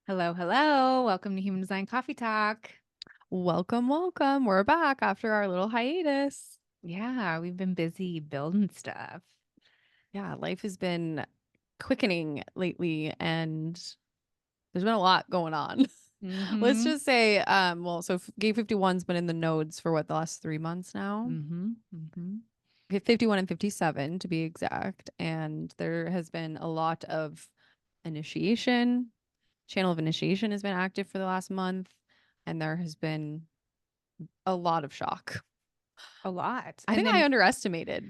Hello, hello. Welcome to Human Design Coffee Talk. Welcome, welcome. We're back after our little hiatus. Yeah, we've been busy building stuff. Yeah, life has been quickening lately and there's been a lot going on. Let's Mm-hmm. just say, Gate 51's been in the nodes for what, the last 3 months now? Mm-hmm. Mm-hmm. 51 and 57 to be exact. And there has been a lot of initiation. Channel of initiation has been active for the last month, and there has been a lot of shock. A lot. I And think I then, underestimated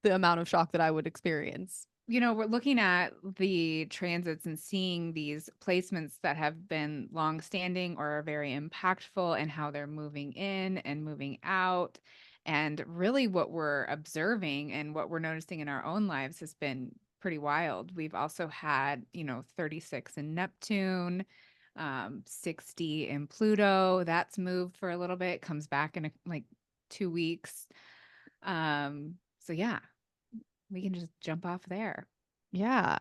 the amount of shock that I would experience. we're looking at the transits and seeing these placements that have been long-standing or are very impactful and how they're moving in and moving out. And really what we're observing and what we're noticing in our own lives has been pretty wild. We've also had, 36 in Neptune, 60 in Pluto. That's moved for a little bit, comes back in like 2 weeks. So yeah, we can just jump off there. Yeah.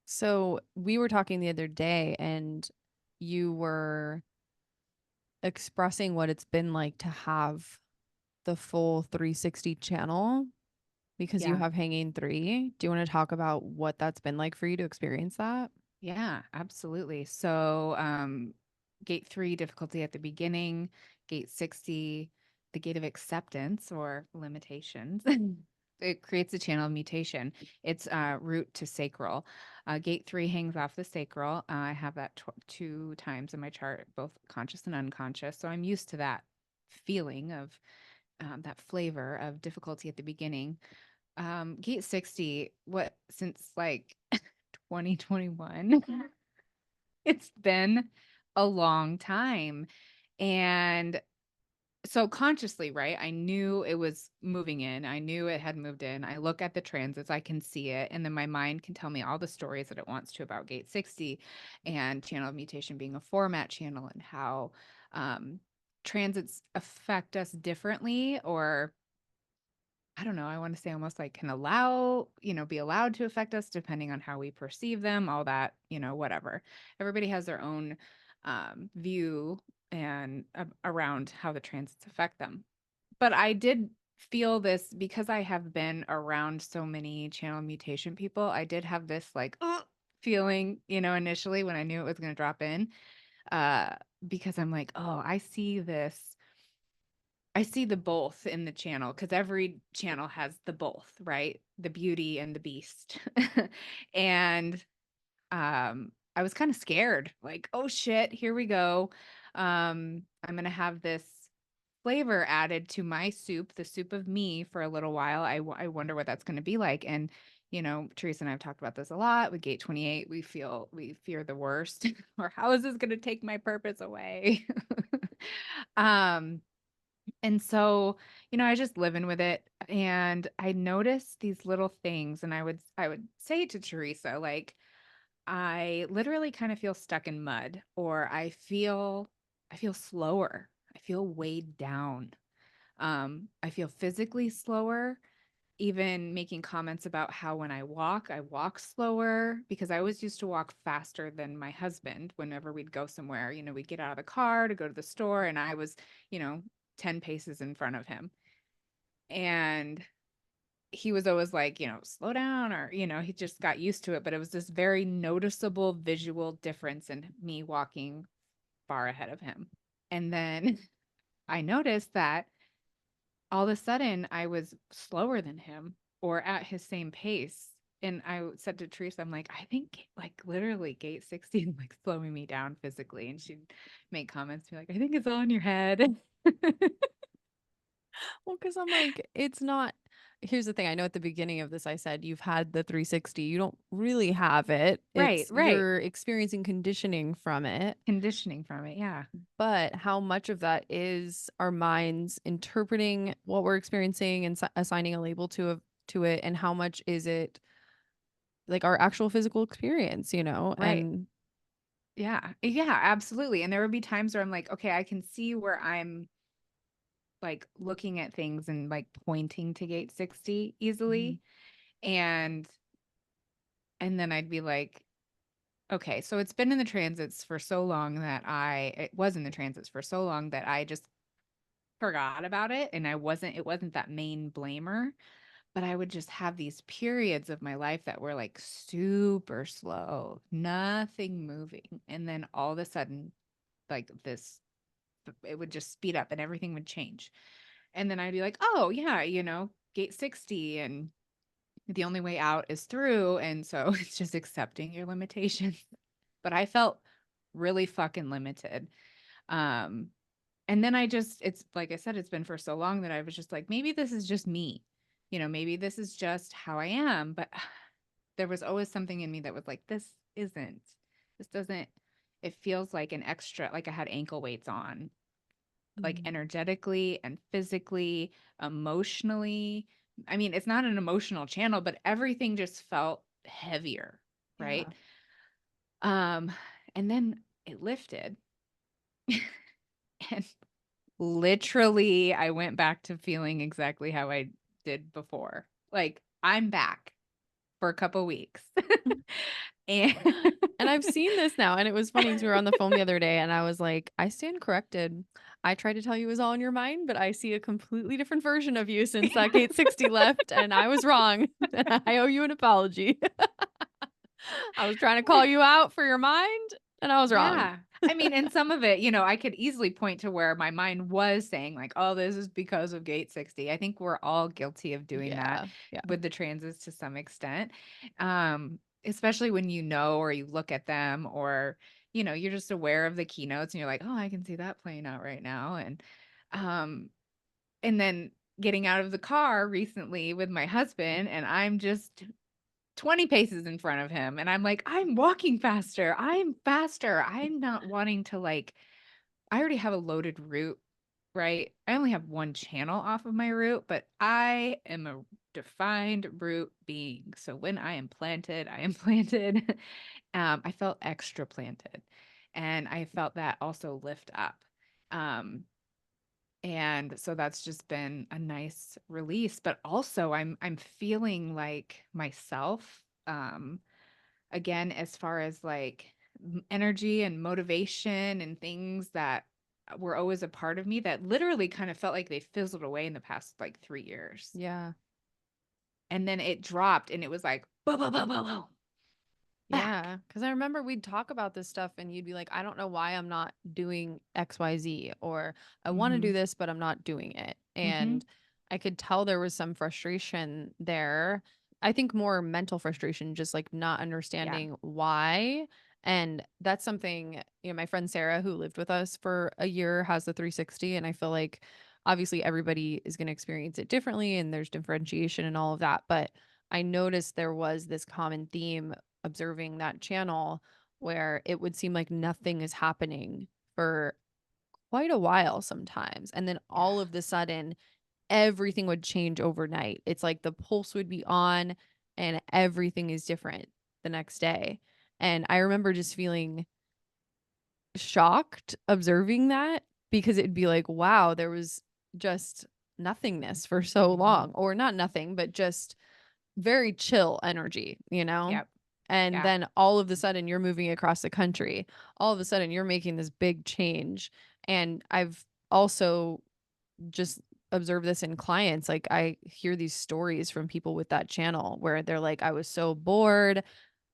So we were talking the other day, and you were expressing what it's been like to have the full 360 channel because you Yeah. have hanging three. Do you want to talk about what that's been like for you to experience that? Yeah, absolutely. So, gate three, difficulty at the beginning, gate 60, the gate of acceptance or limitations. It creates a channel of mutation. It's root to sacral. Gate three hangs off the sacral. I have that 2 times in my chart, both conscious and unconscious. So I'm used to that feeling of that flavor of difficulty at the beginning. Gate 60, what since like 2021? It's been a long time. And so consciously, right? I knew it was moving in. I knew it had moved in. I look at the transits, I can see it. And then my mind can tell me all the stories that it wants to about Gate 60 and channel of mutation being a format channel and how um, transits affect us differently, or I don't know, I want to say almost like can allow, be allowed to affect us depending on how we perceive them, all that, whatever. Everybody has their own view and around how the transits affect them. But I did feel this because I have been around so many channel mutation people. I did have this like feeling, initially when I knew it was going to drop in, uh, because I'm like, oh, I see the both in the channel because every channel has the both, right? The beauty and the beast. And I was kind of scared, like, oh shit, here we go. I'm gonna have this flavor added to my soup, the soup of me, for a little while. I wonder what that's going to be like. And Teresa and I've talked about this a lot. With Gate 28, we fear the worst, or how is this going to take my purpose away? um, and so, I just living with it, and I noticed these little things, and I would say to Teresa, like, I literally kind of feel stuck in mud, or I feel slower. I feel weighed down. I feel physically slower, even making comments about how when I walk slower because I always used to walk faster than my husband whenever we'd go somewhere. We'd get out of the car to go to the store, and I was, you know, 10 paces in front of him. And he was always like, slow down, or, he just got used to it. But it was this very noticeable visual difference in me walking far ahead of him. And then I noticed that all of a sudden I was slower than him or at his same pace. And I said to Teresa, I'm like, I think like literally gate 60 is like slowing me down physically. And she'd make comments, be like, I think it's all in your head. Well, because I'm like, it's not. Here's the thing. I know at the beginning of this, I said you've had the 360. You don't really have it. Right, It's right. you're experiencing conditioning from it. Conditioning from it. Yeah. But how much of that is our minds interpreting what we're experiencing and assigning a label to it, and how much is it like our actual physical experience, Right. And Yeah. Yeah, absolutely. And there would be times where I'm like, okay, I can see where I'm like looking at things and like pointing to gate 60 Mhm. easily. And and then I'd be like, okay, so it's been in the transits for so long that it was in the transits for so long that I just forgot about it, and it wasn't that main blamer, but I would just have these periods of my life that were like super slow, nothing moving. And then all of a sudden, like it would just speed up and everything would change. And then I'd be like, oh, yeah, gate 60 and the only way out is through. And so it's just accepting your limitations. But I felt really fucking limited. Um, and then it's like I said, it's been for so long that I was just like, maybe this is just me. Maybe this is just how I am. But there was always something in me that was like, this doesn't, it feels like an extra, like I had ankle weights on, like Mm. energetically and physically, emotionally. I mean, it's not an emotional channel, but everything just felt heavier, Yeah. right? Um, and then it lifted. And literally, I went back to feeling exactly how I did before. Like, I'm back for a couple weeks. And And I've seen this now, and it was funny because we were on the phone the other day, and I was like, "I stand corrected. I tried to tell you it was all in your mind, but I see a completely different version of you since that gate 60 left, and I was wrong. I owe you an apology. I was trying to call you out for your mind, and I was wrong." yeah. I mean, and some of it, I could easily point to where my mind was saying, like, oh, this is because of gate 60. I think we're all guilty of doing that Yeah, yeah. with the transits to some extent. Especially when or you look at them or, you're just aware of the keynotes and you're like, oh, I can see that playing out right now. Um, and then getting out of the car recently with my husband, and I'm just 20 paces in front of him. And I'm like, I'm walking faster. I'm faster. I'm not wanting to I already have a loaded route, right? I only have one channel off of my route, but I am a defined route being. So when I am planted, I am planted. I felt extra planted. And I felt that also lift up. Um, and so that's just been a nice release, but also I'm feeling like myself. Again, as far as like energy and motivation and things that were always a part of me that literally kind of felt like they fizzled away in the past like 3 years. Yeah. And then it dropped and it was like, boom, boom, boom, boom, boom, back. Yeah, because I remember we'd talk about this stuff and you'd be like, I don't know why I'm not doing XYZ, or I want to do Mm-hmm. this, but I'm not doing it. Mm-hmm. And I could tell there was some frustration there. I think more mental frustration, just like not Yeah. understanding why. And that's something, my friend Sarah, who lived with us for a year, has the 360. And I feel like obviously everybody is going to experience it differently and there's differentiation and all of that. But I noticed there was this common theme observing that channel where it would seem like nothing is happening for quite a while sometimes. And then Yeah. all of the sudden, everything would change overnight. It's like the pulse would be on and everything is different the next day. And I remember just feeling shocked observing that because it'd be like, wow, there was just nothingness for so Mm-hmm. long, or not nothing, but just very chill energy, Yep. And Yeah. then all of a sudden you're moving across the country. All of a sudden you're making this big change. And I've also just observed this in clients. Like I hear these stories from people with that channel where they're like, I was so bored.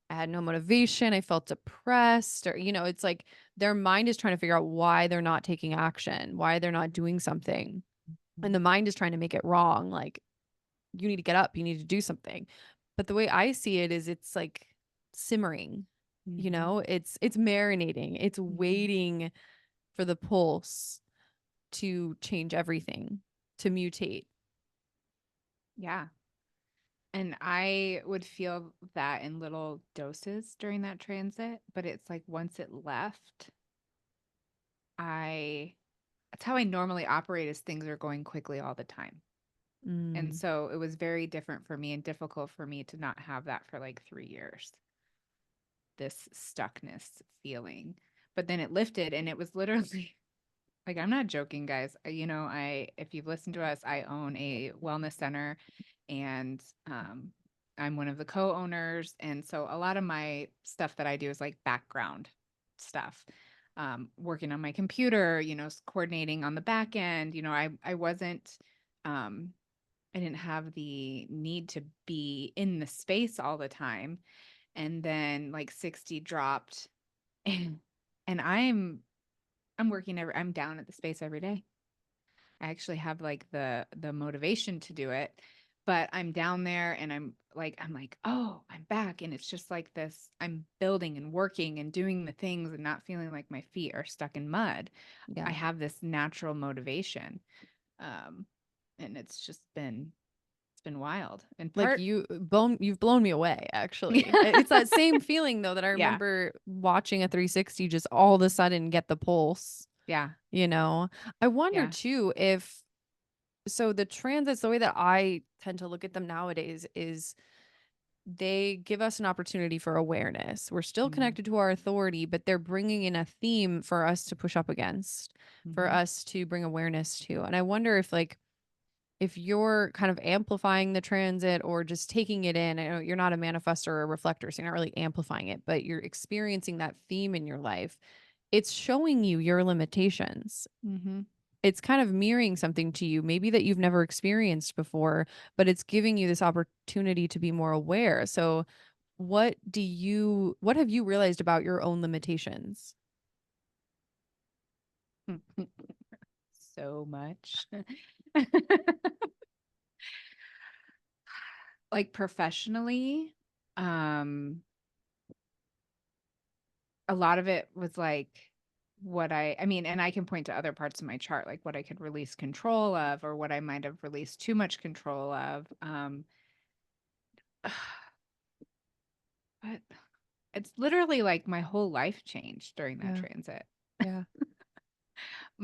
I had no motivation. I felt depressed. Or, it's like their mind is trying to figure out why they're not taking action, why they're not doing something. And the mind is trying to make it wrong. Like, you need to get up, you need to do something. But the way I see it is it's like simmering, Mm-hmm. it's marinating, it's Mm-hmm. waiting for the pulse to change everything, to mutate. Yeah. And I would feel that in little doses during that transit, but it's like once it left, I that's how I normally operate is things are going quickly all the time. And Mm, so it was very different for me and difficult for me to not have that for like 3 years, this stuckness feeling. But then it lifted and it was literally like, I'm not joking, guys. If you've listened to us, I own a wellness center and I'm one of the co-owners. And so a lot of my stuff that I do is like background stuff. Working on my computer, coordinating on the back end. I wasn't, I didn't have the need to be in the space all the time. And then like 60 dropped and, and I'm working I'm down at the space every day. I actually have like the motivation to do it, but I'm down there and I'm like, "Oh, I'm back." And it's just like this, I'm building and working and doing the things and not feeling like my feet are stuck in mud. I Yeah. have this natural motivation. Um and it's been wild. And Like part you've blown me away, actually. It's that same feeling though that I Yeah. remember watching a 360 just all of a sudden get the pulse, Yeah. you know. I wonder Yeah. too if so the transits, the way that I tend to look at them nowadays is they give us an opportunity for awareness. We're still Mm-hmm. connected to our authority, but they're bringing in a theme for us to push up against, for Mm-hmm. us to bring awareness to. And I wonder if you're kind of amplifying the transit or just taking it in. I know you're not a manifestor or a reflector, so you're not really amplifying it, but you're experiencing that theme in your life. It's showing you your limitations. Mm-hmm. It's kind of mirroring something to you, maybe that you've never experienced before, but it's giving you this opportunity to be more aware. So, what have you realized about your own limitations? So much. Like professionally, um, a lot of it was like I mean, and I can point to other parts of my chart, like what I could release control of or what I might have released too much control of. But it's literally like my whole life changed during that Yeah. transit. Yeah.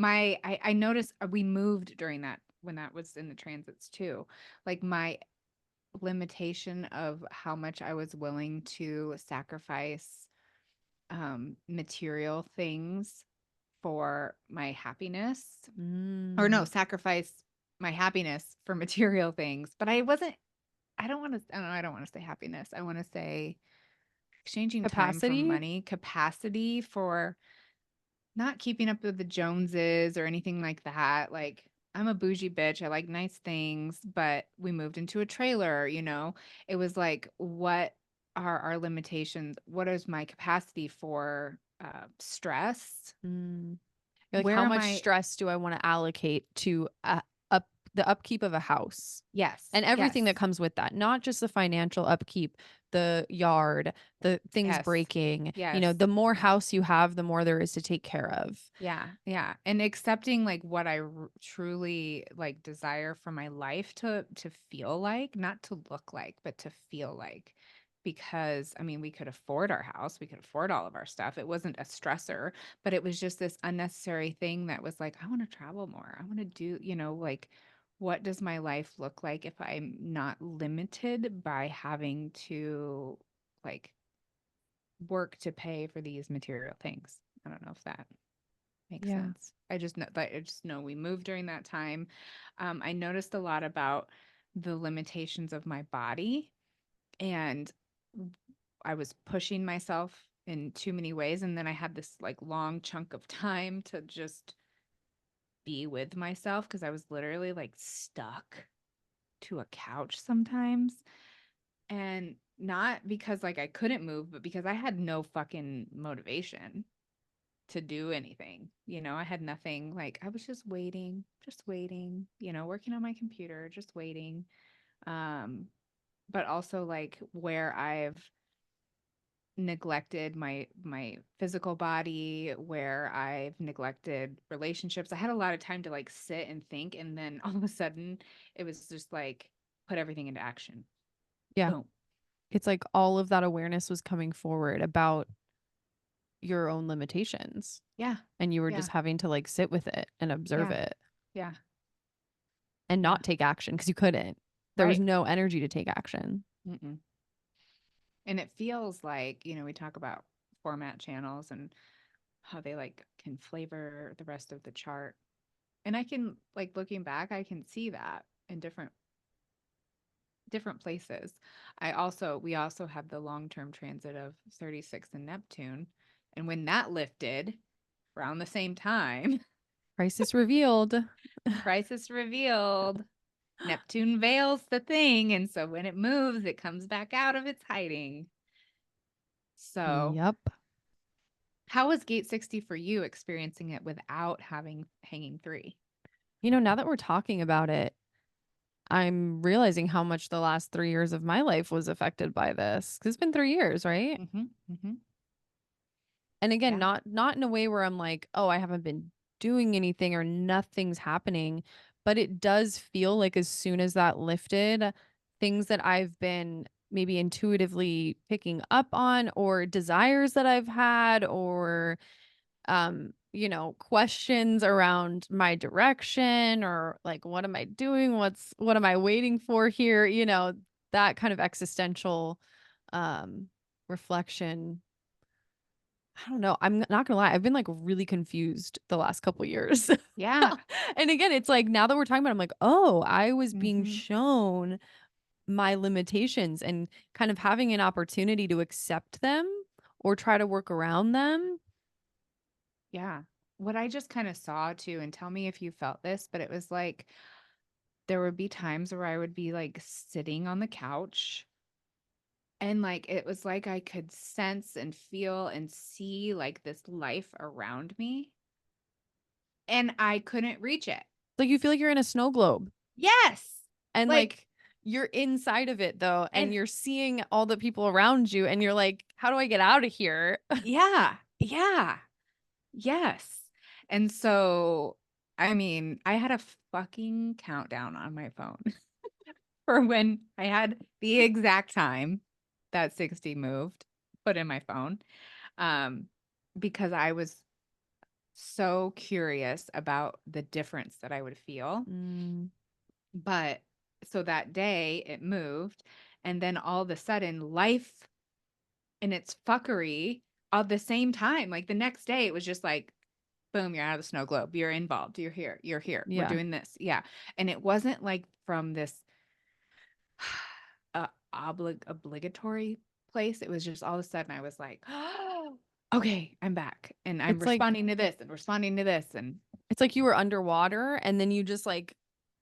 I noticed we moved during that when that was in the transits too. Like my limitation of how much I was willing to sacrifice material things for my happiness, or no, Mm. sacrifice my happiness for material things. But I don't want to, I don't want to say happiness. I want to say exchanging time for Capacity? money, capacity for not keeping up with the Joneses or anything like that. Like, I'm a bougie bitch. I like nice things, but we moved into a trailer. It was like, what are our limitations? What is my capacity for stress? Mm. You're like, Where how am much I? stress do I want to allocate to up the upkeep of a house Yes, and everything yes, that comes with that? Not just the financial upkeep, the yard, the things yes, breaking. yes. The more house you have, the more there is to take care of. Yeah, yeah. And accepting like what I truly like desire for my life to feel like, not to look like, but to feel like. Because I mean, we could afford our house, we could afford all of our stuff. It wasn't a stressor, but it was just this unnecessary thing that was like, I want to travel more. I want to do, like what does my life look like if I'm not limited by having to like work to pay for these material things? I don't know if that makes Yeah. sense. I just know we moved during that time. I noticed a lot about the limitations of my body, and I was pushing myself in too many ways. And then I had this like long chunk of time to just be with myself because I was literally like stuck to a couch sometimes. And not because like I couldn't move, but because I had no fucking motivation to do anything. I had nothing. Like I was just waiting, working on my computer, just waiting. Um, but also like where I've neglected my physical body, where I've neglected relationships. I had a lot of time to like sit and think, and then all of a sudden it was just like put everything into action. Yeah. Boom. It's like all of that awareness was coming forward about your own limitations, Yeah. and you were Yeah. just having to like sit with it and observe Yeah. it Yeah. and Yeah. not take action because you couldn't. There was Right. no energy to take action. Mm-mm. And it feels like, we talk about format channels and how they like can flavor the rest of the chart. And I can like looking back, I can see that in different different places. We also had the long-term transit of 36 in Neptune. And when that lifted around the same time, Crisis revealed. crisis revealed, Neptune veils the thing. And so when it moves, it comes back out of its hiding. So, Yep. how was Gate 60 for you experiencing it without having hanging three? You know, now that we're talking about it, I'm realizing how much the last 3 years of my life was affected by this. 'Cause it's been 3 years, right? Mm-hmm. Mm-hmm. And again, Yeah. not in a way where I'm like, oh, I haven't been doing anything or nothing's happening, but it does feel like as soon as that lifted, things that I've been maybe intuitively picking up on or desires that I've had or questions around my direction or like what am I doing? What am I waiting for here? That kind of existential um reflection. I don't know. I'm not gonna lie. I've been like really confused the last couple years. Yeah. And again, it's like now that we're talking about it, I'm like, oh, I was being Mm-hmm. shown my limitations and kind of having an opportunity to accept them or try to work around them. Yeah. What I just kind of saw too, and tell me if you felt this, but it was like there would be times where I would be like sitting on the couch and like it was like I could sense and feel and see like this life around me and I couldn't reach it. Like you feel like you're in a snow globe Yes. and Like, like you're inside of it though, and and you're seeing all the people around you, and you're like, how do I get out of here? yeah, yeah, yes. And so, I mean, I had a fucking countdown on my phone for when I had the exact time that 60 moved put in my phone. Um, because I was so curious about the difference that I would feel. Mm, But so that day it moved, and then all of a sudden, life and its fuckery at the same time, like the next day, it was just like, boom, you're out of the snow globe. You're involved. You're here. We're yeah. doing this. Yeah. And it wasn't like from this obligatory place. It was just all of a sudden I was like, oh, okay, I'm back. And I'm It's like responding to this and responding to this. And it's like you were underwater and then you just like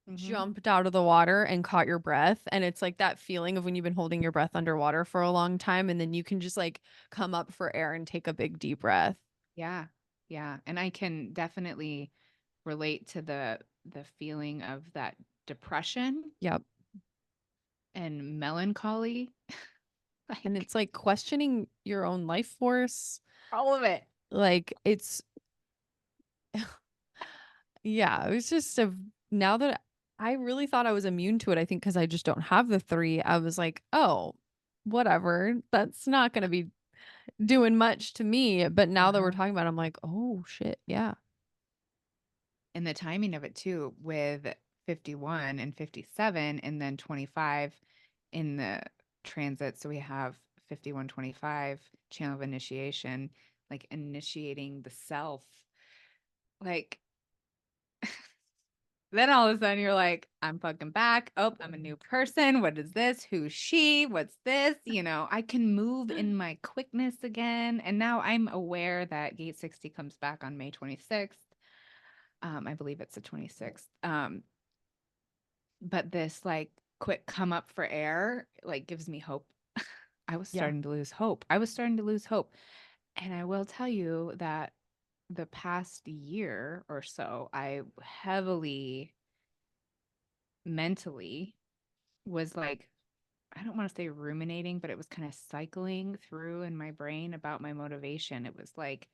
mhm. jumped out of the water and caught your breath, and it's like that feeling of when you've been holding your breath underwater for a long time and then you can just like come up for air and take a big deep breath. Yeah. Yeah. And I can definitely relate to the feeling of that depression Yep. and melancholy. And Like it's like questioning your own life force. all of it. Like it's yeah, it was just a now that I really thought I was immune to it, I think because I just don't have the 3, I was like, "Oh, whatever. That's not gonna be doing much to me." But now that we're Uh-huh. talking about it, I'm like, "Oh, shit, yeah." And the timing of it too, with 51 and 57 and then 25 in the transit. So we have 5125 channel of initiation, like initiating the self. Like then all of a sudden you're like, I'm fucking back. Oh, I'm a new person. What is this? Who's she? What's this? I can move in my quickness again. And now I'm aware that Gate 60 comes back on May 26th. I believe it's the 26th. But this like quick come up for air like gives me hope. I was Yeah. starting to lose hope. I was starting to lose hope. And I will tell you that the past year or so, I heavily mentally was like, I don't want to say ruminating, but it was kind of cycling through in my brain about my motivation. It was like,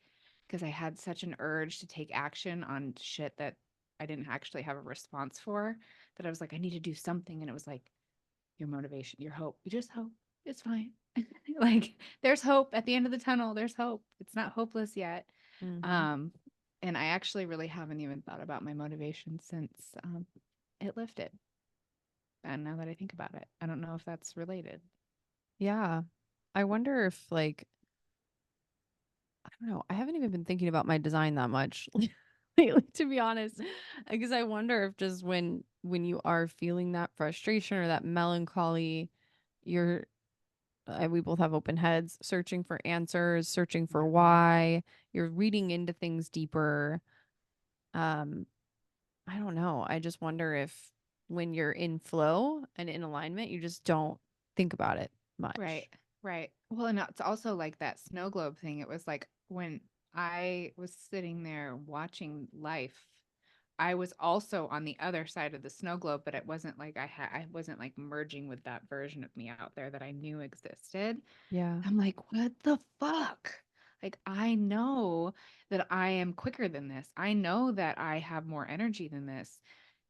because I had such an urge to take action on shit that I didn't actually have a response for, that I was like, I need to do something. And it was like, your motivation, your hope. You just hope. It's fine. Like there's hope at the end of the tunnel. There's hope. It's not hopeless yet. Mhm. Um, and I actually really haven't even thought about my motivation since it lifted. And now that I think about it, I don't know if that's related. Yeah. I wonder if like I don't know, I haven't even been thinking about my design that much. lately, to be honest, because I wonder if just when you are feeling that frustration or that melancholy, you're we both have open heads, searching for answers, searching for why, you're reading into things deeper. Um, I don't know. I just wonder if when you're in flow and in alignment, you just don't think about it Right. much. Right. Well, and it's also like that snow globe thing. It was like when I was sitting there watching life, I was also on the other side of the snow globe, but it wasn't like I wasn't like merging with that version of me out there that I knew existed. Yeah. I'm like, what the fuck? Like, I know that I am quicker than this. I know that I have more energy than this.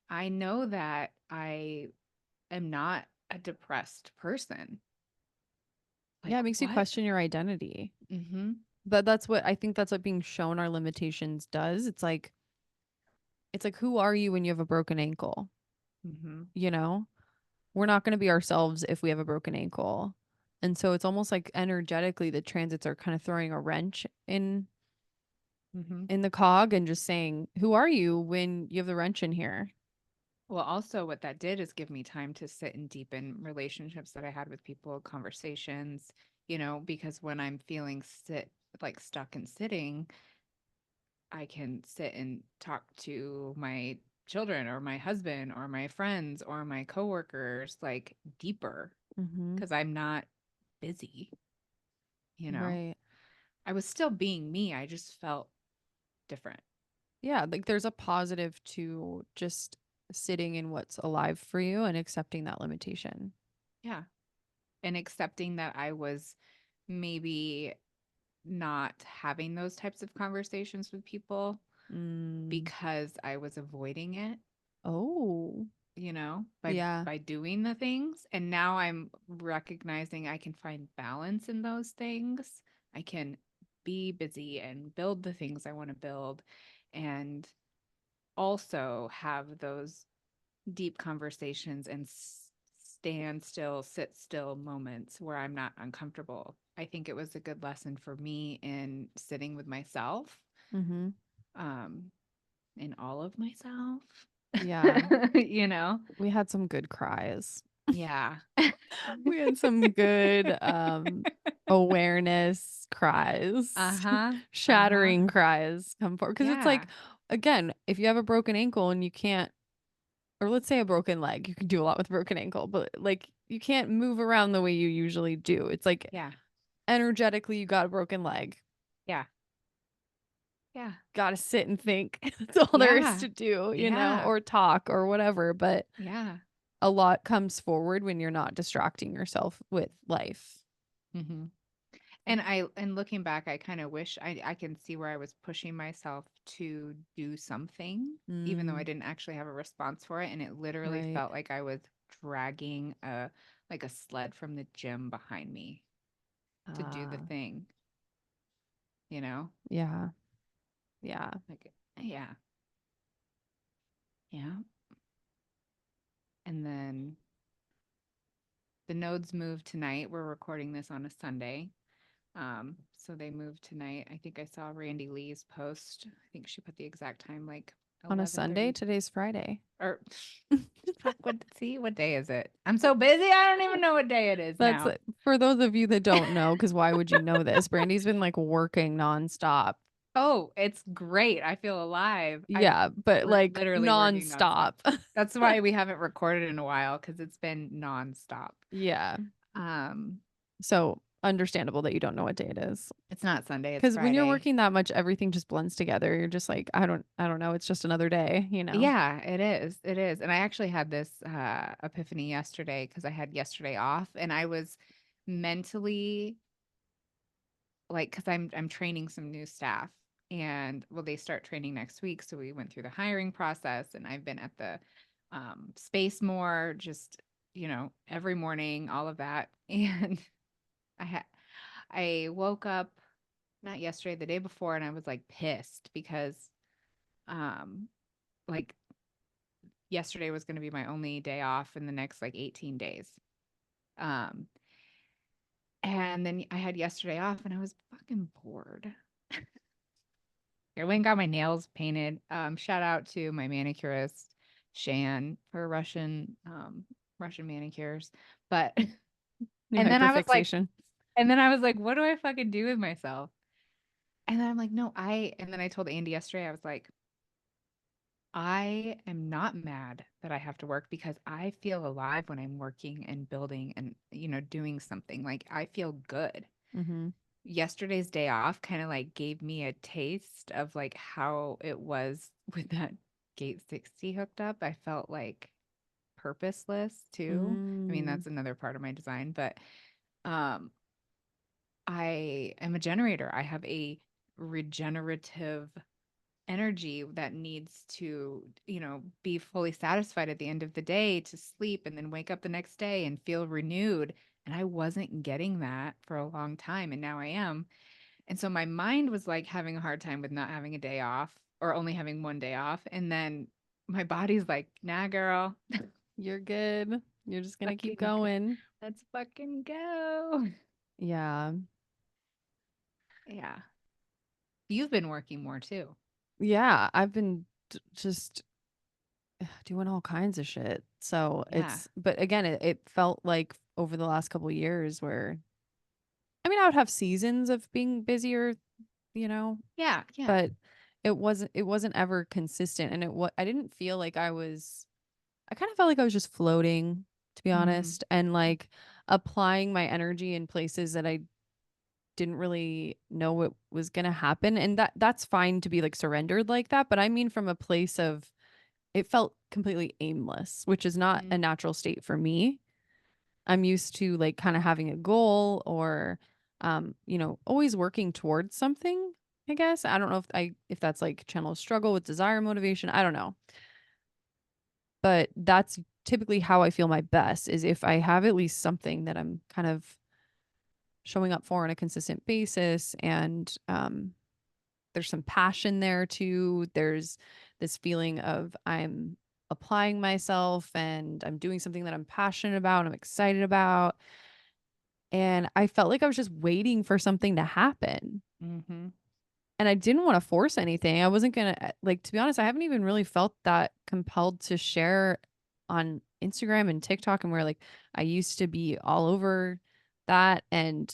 I know that I am not a depressed person. Yeah, Like, it makes you what? question your identity. Mm-hmm. But that's what I think that's what being shown our limitations does. It's like who are you when you have a broken ankle? Mm-hmm. You know? We're not going to be ourselves if we have a broken ankle. And so it's almost like energetically the transits are kind of throwing a wrench Mm-hmm. in the cog and just saying, "Who are you when you have the wrench in here?" Well, also what that did is give me time to sit and deepen relationships that I had with people, conversations, because when I'm feeling like stuck and sitting, I can sit and talk to my children or my husband or my friends or my coworkers like deeper Mhm. because I'm not busy, you know. Right. I was still being me. I just felt different. Yeah, like there's a positive to just sitting in what's alive for you and accepting that limitation. Yeah. And accepting that I was maybe not having those types of conversations with people Mm. because I was avoiding it, Oh. by Yeah. doing the things. And now I'm recognizing I can find balance in those things. I can be busy and build the things I want to build and also have those deep conversations and stand still, sit still moments where I'm not uncomfortable. I think it was a good lesson for me in sitting with myself, Mhm. um, in all of myself, Yeah. you know? We had some good cries. Yeah. We had some good awareness cries, Uh-huh. Uh-huh. shattering cries come forward. Because it's Yeah. like, again, if you have a broken ankle and you can't, or let's say a broken leg, you can do a lot with a broken ankle, but like you can't move around the way you usually do. It's like Yeah. energetically, you got a broken leg. Yeah. Yeah. Got to sit and think. That's all there is Yeah. to do, Yeah. or talk or whatever. But Yeah. a lot comes forward when you're not distracting yourself with life. Mm-hmm. And looking back, I kind of wish I can see where I was pushing myself to do something, even though I Mm, didn't actually have a response for it. And it literally right. felt like I was dragging a sled from the gym behind me to do the Ah, thing, you know? yeah. Yeah. Like, yeah, yeah. And then the nodes moved tonight. We're recording this on a Sunday. So they moved tonight. I think I saw Randy Lee's post. I think she put the exact time, like On a Sunday, 11:30 today's Friday. or fuck, what day is it? I'm so busy I don't even know what day it is That's now. for those of you that don't know, because why would you know this? Brandy's been like working nonstop. Oh, it's great. I feel alive. I'm Yeah, but like literally working nonstop. nonstop. That's why we haven't recorded in a while because it's been nonstop. Yeah. Um, So understandable that you don't know what day it is. it's not Sunday, it's Because when you're Friday. working that much, everything just blends together. You're just like, I don't know. It's just another day. Yeah, it is. It is. And I actually had this epiphany yesterday because I had yesterday off and I was mentally like because I'm training some new staff and well they start training next week. So we went through the hiring process and I've been at the space more just every morning, all of that. And I woke up not yesterday, the day before, and I was like pissed because um like yesterday was going to be my only day off in the next like 18 days. Um, and then I had yesterday off and I was fucking bored. I went and got my nails painted. Shout out to my manicurist, Shan, for Russian manicures. But New and then I was like, hyperfixation. what do I fucking do with myself? And then I'm like, no, and then I told Andy yesterday, I was like, I am not mad that I have to work because I feel alive when I'm working and building and, doing something. Like I feel good. Mm-hmm. Yesterday's day off kind of like gave me a taste of like how it was with that Gate 60 hooked up. I felt like purposeless too. I mean, Mm. that's another part of my design, but um I am a generator. I have a regenerative energy that needs to, be fully satisfied at the end of the day to sleep and then wake up the next day and feel renewed. And I wasn't getting that for a long time. And now I am. And so my mind was like having a hard time with not having a day off or only having one day off. And then my body's like, nah, girl, You're good. You're just gonna keep fucking, going. let's fucking go. Yeah. Yeah. You've been working more too. Yeah. I've been just doing all kinds of shit. So Yeah. but again, it felt like over the last couple of years where, I mean, I would have seasons of being busier, you know, Yeah. Yeah. but it wasn't ever consistent. And I didn't feel like I kind of felt like I was just floating, to be Mm, honest, and like applying my energy in places that I didn't really know what was going to happen. And that's fine to be like surrendered like that, but I mean from a place of it felt completely aimless, which is not a mm, natural state for me. I'm used to like kind of having a goal or always working towards something, I guess. I don't know if that's like channel struggle with desire motivation, I don't know. But that's typically how I feel my best is if I have at least something that I'm kind of showing up for on a consistent basis and there's some passion there too. There's this feeling of I'm applying myself and I'm doing something that I'm passionate about, I'm excited about. And I felt like I was just waiting for something to happen. mm-hmm. And I didn't want to force anything. I wasn't going to, like, to be honest, I haven't even really felt that compelled to share on Instagram and TikTok and where like I used to be all over that and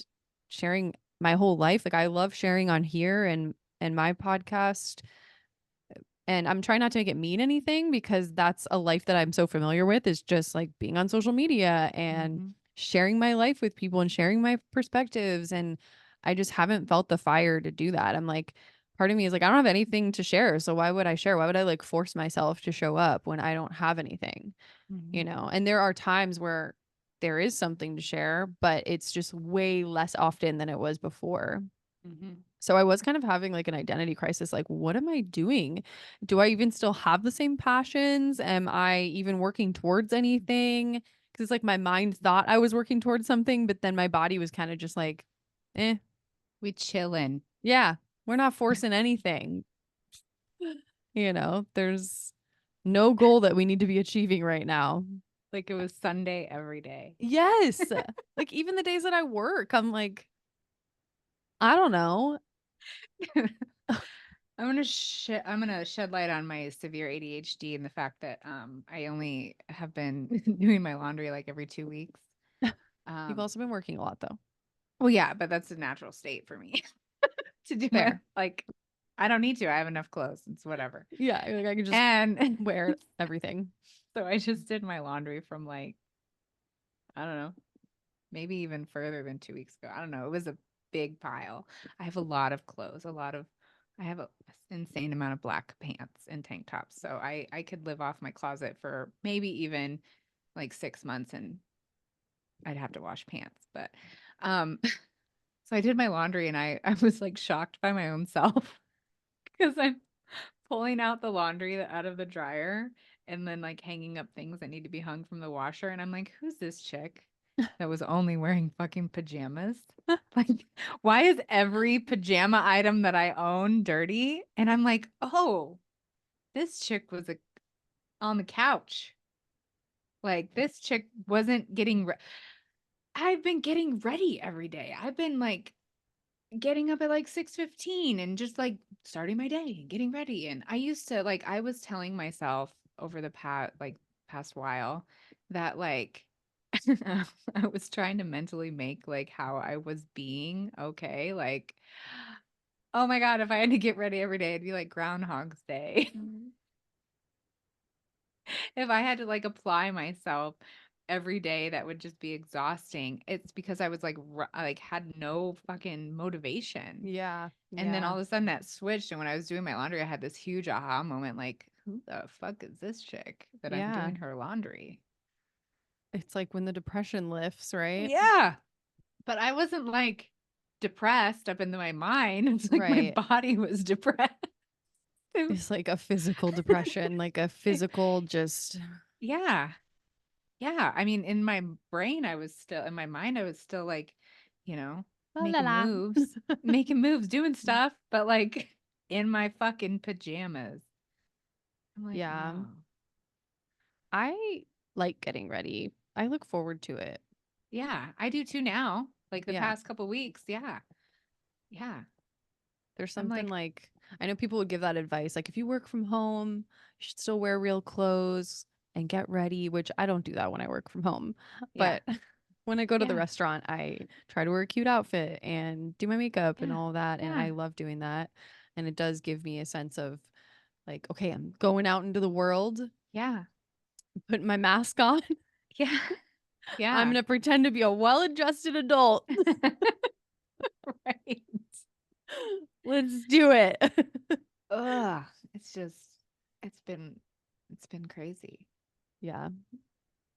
sharing my whole life. Like I love sharing on here and my podcast, and I'm trying not to make it mean anything because that's a life that I'm so familiar with is just like being on social media and Mm-hmm. sharing my life with people and sharing my perspectives. And I just haven't felt the fire to do that. I'm like, part of me is like, I don't have anything to share. So why would I share? Why would I like force myself to show up when I don't have anything, Mm-hmm. And there are times where there is something to share, but it's just way less often than it was before. Mm-hmm. So I was kind of having like an identity crisis. Like, what am I doing? Do I even still have the same passions? Am I even working towards anything? Because it's like my mind thought I was working towards something, but then my body was kind of just like, eh, We chillin'. yeah, we're not forcing anything. There's no goal that we need to be achieving right now. Like it was Sunday every day. Yes. Like even the days that I work, I'm like, I don't know. I'm gonna shed light on my severe ADHD and the fact that I only have been doing my laundry like every 2 weeks. You've Um also been working a lot though. well yeah, but that's a natural state for me to do it. Fair. Like I don't need to. I have enough clothes. It's whatever. Yeah, like I could just And wear everything. so I just did my laundry from like, I don't know, maybe even further than 2 weeks ago. I don't know. It was a big pile. I have a lot of clothes, I have a insane amount of black pants and tank tops. So I could live off my closet for maybe even like 6 months and I'd have to wash pants. But um so I did my laundry and I was like shocked by my own self because I'm pulling out the laundry out of the dryer and then like hanging up things that need to be hung from the washer. And I'm like, who's this chick that was only wearing fucking pajamas? Like, why is every pajama item that I own dirty? And I'm like, oh, this chick was on the couch. Like, this chick wasn't I've been getting ready every day. I've been like getting up at like 6:15 and just like starting my day and getting ready. And I used to like I was telling myself over the past while that like I was trying to mentally make like how I was being okay. Like, oh my God, if I had to get ready every day, it'd be like Groundhog's Day. If I had to like apply myself every day, that would just be exhausting. It's because I was like, I like had no fucking motivation. Yeah. And then Yeah. all of a sudden that switched. And when I was doing my laundry, I had this huge aha moment like, who the fuck is this chick that I'm Yeah. doing her laundry? It's like when the depression lifts, right? Yeah. But I wasn't like depressed up into my mind. It's like my Right. body was depressed. It was- It's like a physical depression, like a physical just yeah. Yeah. I mean, in my brain, in my mind, I was still like, la la making la. moves, doing stuff, but like in my fucking pajamas. I'm like, Yeah. oh, I like getting ready. I look forward to it. yeah, I do too now. Like the Yeah. past couple weeks. Yeah. Yeah. There's I'm something like, like I know people would give that advice. Like if you work from home, you should still wear real clothes and get ready, which I don't do that when I work from home. yeah. But when I go to the Yeah. restaurant, I try to wear a cute outfit and do my makeup and Yeah. all that. And Yeah. I love doing that. And it does give me a sense of like, okay, I'm going out into the world, Yeah. putting my mask on. Yeah. I'm Yeah. going to pretend to be a well adjusted adult. Right. Let's do it. Ugh. It's just, it's been, it's been crazy. Yeah.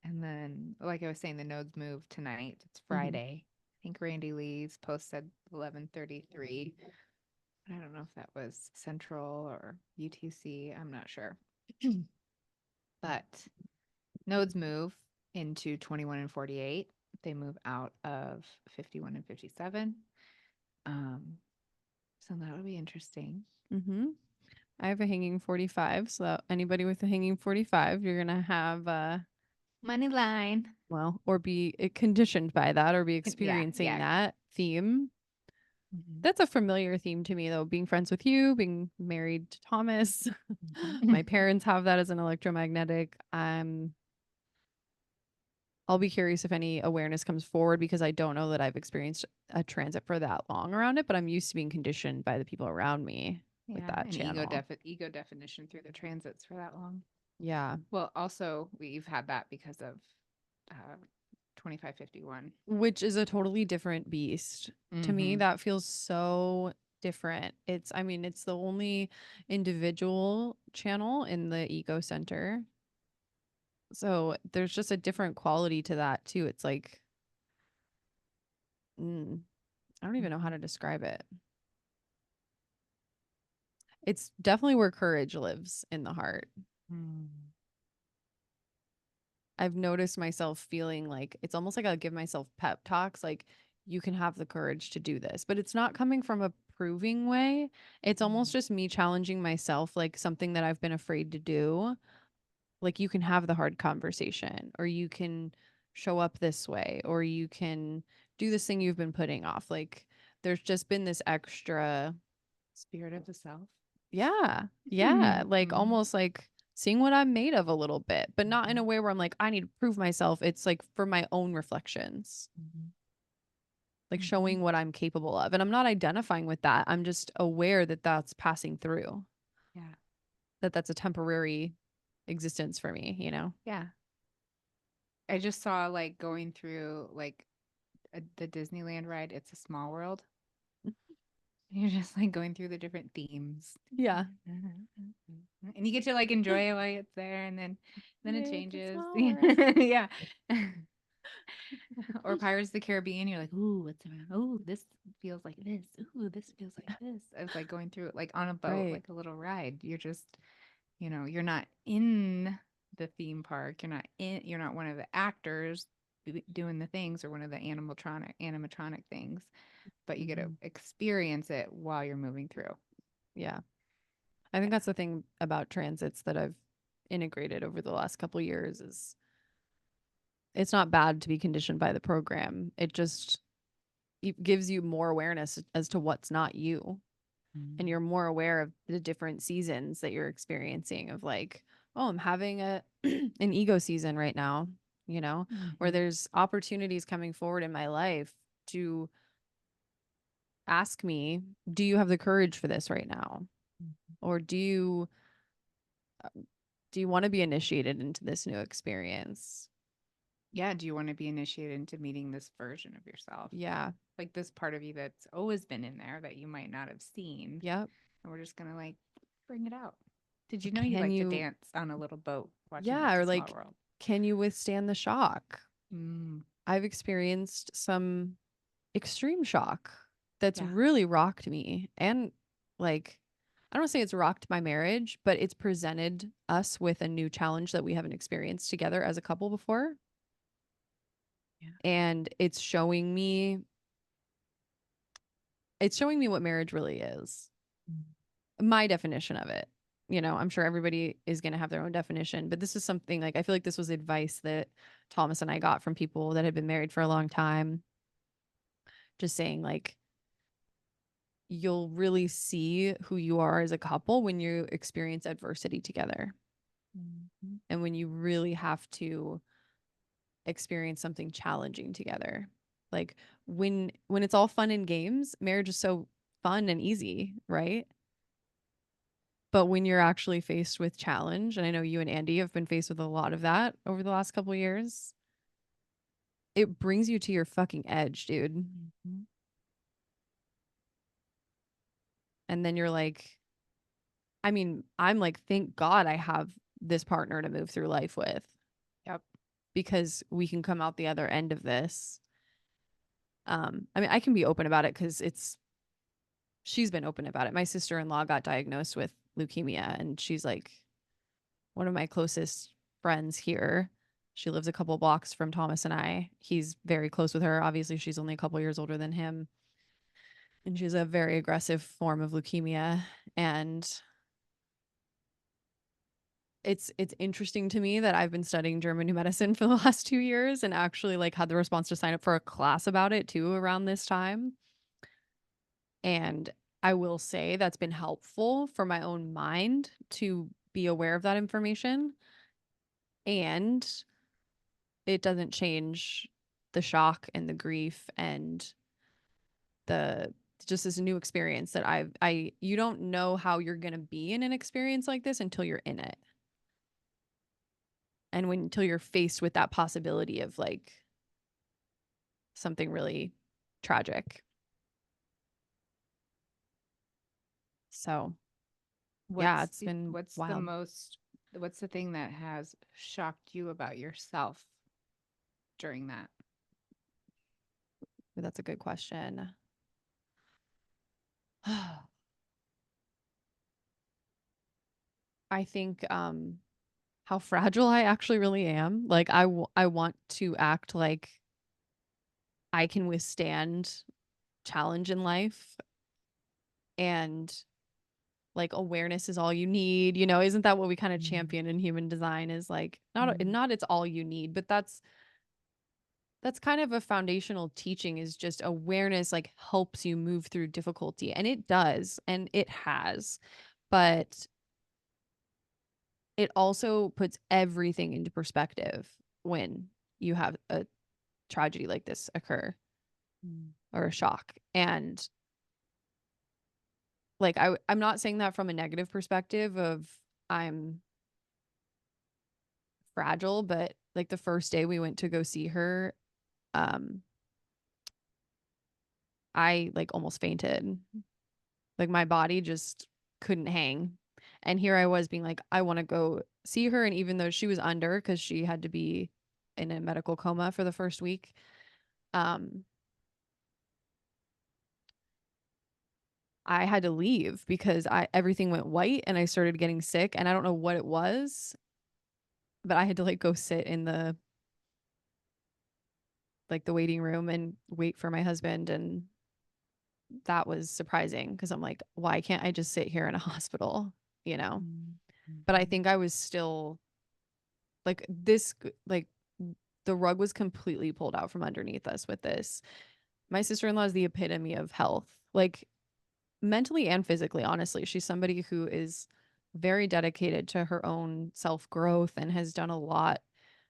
And then, like I was saying, the nodes move tonight. It's Hmm. Friday. I think Randy Lee's post said 11:33. I don't know if that was Central or UTC. I'm not sure. But nodes move into 21 and 48. They move out of 51 and 57. Um, so that'll be interesting. Hmm. I have a hanging 45. So that anybody with a hanging 45, you're going to have, Money line. well, or be conditioned by that or be Yeah, experiencing yeah. that theme. Mhm. That's a familiar theme to me, though. Being friends with you, being married to Thomas. My Mhm. parents have that as an electromagnetic. I'll be curious if any awareness comes forward because I don't know that I've experienced a transit for that long around it, but I'm used to being conditioned by the people around me with Yeah, that an channel. ego definition through the transits for that long. Yeah. Well, also we've had that because of 2551. Which is a totally different beast. To me, Mm-hmm. that feels so different. I mean, it's the only individual channel in the ego center. So there's just a different quality to that too. It's like, mm, I don't even know how Mm-hmm. to describe it. It's definitely where courage lives in the heart. Mm-hmm. I've noticed myself feeling like it's almost like I'll give myself pep talks, like, you can have the courage to do this. But it's not coming from a proving way. It's almost just me challenging myself, like something that I've been afraid to do. Like, you can have the hard conversation, or you can show up this way, or you can do this thing you've been putting off. Like, there's just been this extra, Spirit of the self. yeah, yeah, like Mm-hmm. almost like seeing what I'm made of a little bit, but not in Mm-hmm. a way where I'm like, I need to prove myself. It's like for my own reflections, like Mm-hmm. showing what I'm capable of. And I'm not identifying with that. I'm just aware that that's passing through, Yeah. that that's a temporary existence for me, you know? Yeah. I just saw like going through like the Disneyland ride. It's a Small World. You're just like going through the different themes. Yeah. And you get to like enjoy it while it's there and then it It's a changes. small world. Yeah. Or Pirates of the Caribbean, you're like, ooh, what's around? Oh, this feels like this. Ooh, this feels like this. It's like going through it like on a boat, Right. like a little ride. You're just, you're not in the theme park. You're not one of the actors doing the things or one of the animatronic things, but you get to Mhm. experience it while you're moving through. Yeah. I think Yeah. that's the thing about transits that I've integrated over the last couple years is it's not bad to be conditioned by the program. It just it gives you more awareness as to what's not you. And you're more aware of the different seasons that you're experiencing of like, oh, I'm having a an ego season right now, you know, where Mhm. there's opportunities coming forward in my life to ask me, do you have the courage for this right now? Or do you want to be initiated into this new experience? Yeah, do you want to be initiated into meeting this version of yourself? Yeah. Like this part of you that's always been in there that you might not have seen. Yep. And we're just gonna like bring it out. Did you know you Can like to you, dance on a little boat watching yeah, It's or a Small like, World? can you withstand the shock? Mm, I've experienced some extreme shock that's yeah. really rocked me. And like, I don't want to say it's rocked my marriage, but it's presented us with a new challenge that we haven't experienced together as a couple before. Yeah. And it's showing me what marriage really is. My definition of it. You know, I'm sure everybody is going to have their own definition, but this is something like I feel like this was advice that Thomas and I got from people that had been married for a long time, just saying like you'll really see who you are as a couple when you experience adversity together Mhm. and when you really have to experience something challenging together. Like when it's all fun and games, marriage is so fun and easy, right? But when you're actually faced with challenge, and I know you and Andy have been faced with a lot of that over the last couple of years, it brings you to your fucking edge, dude. Mhm. And then you're like, I mean, I'm like, thank God I have this partner to move through life with Yep. because we can come out the other end of this. I mean, I can be open about it because she's been open about it. My sister-in-law got diagnosed with leukemia, and she's like one of my closest friends here. She lives a couple blocks from Thomas and I. He's very close with her. Obviously, she's only a couple years older than him. And she's a very aggressive form of leukemia. And it's interesting to me that I've been studying German new medicine for the last 2 years and actually like had the response to sign up for a class about it too around this time. And I will say that's been helpful for my own mind to be aware of that information. And it doesn't change the shock and the grief and the just this new experience that I you don't know how you're going to be in an experience like this until you're in it. And when until you're faced with that possibility of like something really tragic. So, yeah, it's been wild. What's the thing that has shocked you about yourself during that? But that's a good question. I think how fragile I actually really am. Like I want to act like I can withstand challenge in life and like awareness is all you need. You know, isn't that what we kind of Mm. champion in human design is like Mm. not it's all you need, but that's kind of a foundational teaching is just awareness like helps you move through difficulty and it does and it has. But it also puts everything into perspective when you have a tragedy like this occur Mm. or a shock. And like I'm not saying that from a negative perspective of I'm fragile, but like the first day we went to go see her, um, I like almost fainted. Like my body just couldn't hang. And here I was being like, I want to go see her. And even though she was under because she had to be in a medical coma for the first week, um, I had to leave because I everything went white and I started getting sick and I don't know what it was, but I had to like go sit in the waiting room and wait for my husband and that was surprising because I'm like, why can't I just sit here in a hospital, you know? Mm. But I Mhm. think I was still like this like the rug was completely pulled out from underneath us with this. My sister-in-law is the epitome of health, like mentally and physically, honestly. She's somebody who is very dedicated to her own self-growth and has done a lot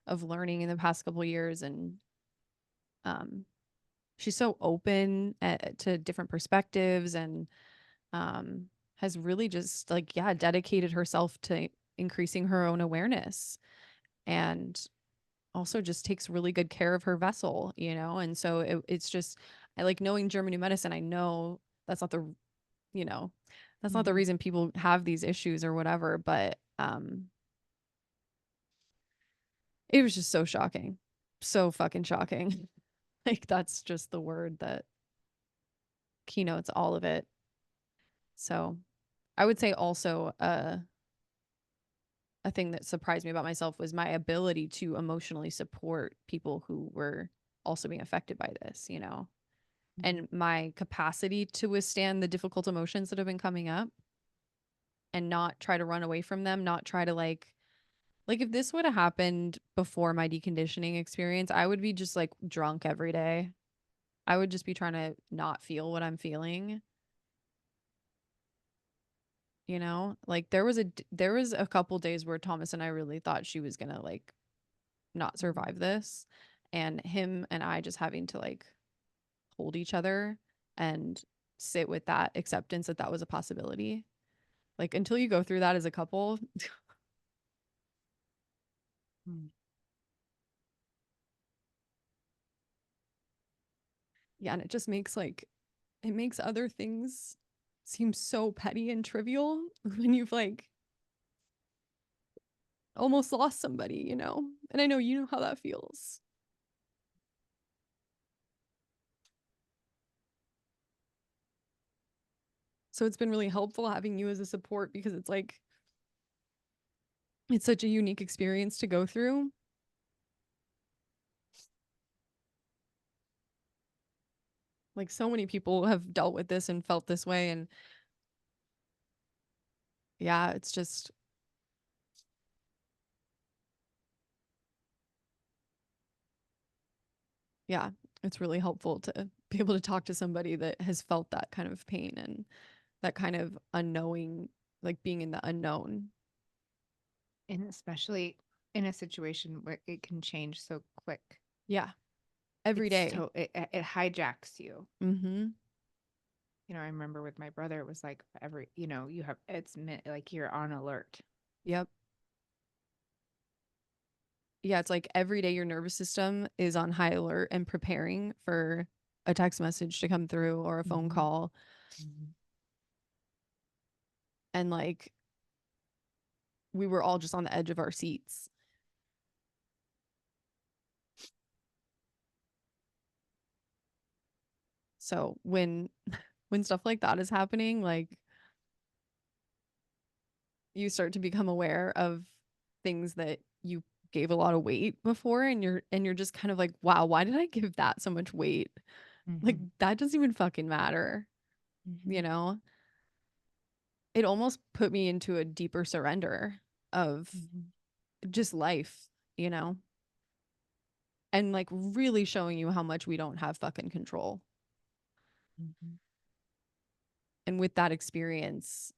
of learning in the past couple years, and um she's so open to different perspectives, and um has really just like, yeah, dedicated herself to increasing her own awareness, and also just takes really good care of her vessel, you know? And so it's just, I like knowing German new medicine. I know that's not the, you know, that's not the Mhm. reason people have these issues or whatever, but it was just so shocking. So fucking shocking. Like that's just the word that keynotes all of it. So I would say also a thing that surprised me about myself was my ability to emotionally support people who were also being affected by this, you know, Mhm. and my capacity to withstand the difficult emotions that have been coming up and not try to run away from them, not try to like if this would have happened before my deconditioning experience, I would be just like drunk every day. I would just be trying to not feel what I'm feeling, you know? Like there was a couple days where Thomas and I really thought she was going to like not Mhm. survive this, and him and I just having to like hold each other and sit with that acceptance that that was a possibility. Like until you go through that as a couple, Mhm. yeah, and it just makes like it makes other things seem so petty and trivial when you've like almost lost somebody, you know? And I know you know how that feels. So it's been really helpful having you as a support because it's like it's such a unique experience to go through. Like so many people have dealt with this and felt this way, and yeah, it's just yeah, it's really helpful to be able to talk to somebody that has felt that kind of pain and that kind of unknowing, like being in the unknown. And especially in a situation where it can change so quick. Yeah, every It's day. so it hijacks you. Mhm. I remember with my brother, it was like you have like you're on alert. Yep. Yeah, it's like every day your nervous system is on high alert and preparing for a text message to come through or a phone Mhm. call. Mhm. And like we were all just on the edge of our seats. So when stuff like that is happening, like you start to become aware of things that you gave a lot of weight before, and you're just kind of like, wow, why did I give that so much weight? Like Mhm. that doesn't even fucking matter, you Mhm. know? It almost put me into a deeper surrender of Mhm. just life, you know? And like really showing you how much we don't have fucking control. Mhm. And with that experience,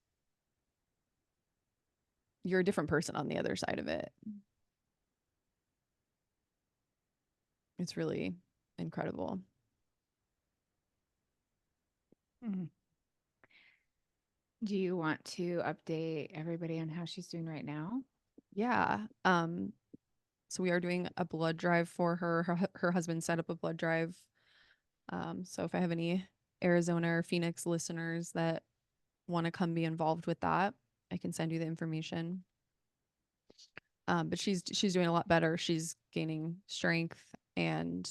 you're a different person on the other side of it. It's really incredible. Mhm. Do you want to update everybody on how she's doing right now? Yeah. So we are doing a blood drive for her. Her husband set up a blood drive. So if I have any Arizona or Phoenix listeners that want to come be involved with that, I can send you the information. But she's doing a lot better. She's gaining strength, and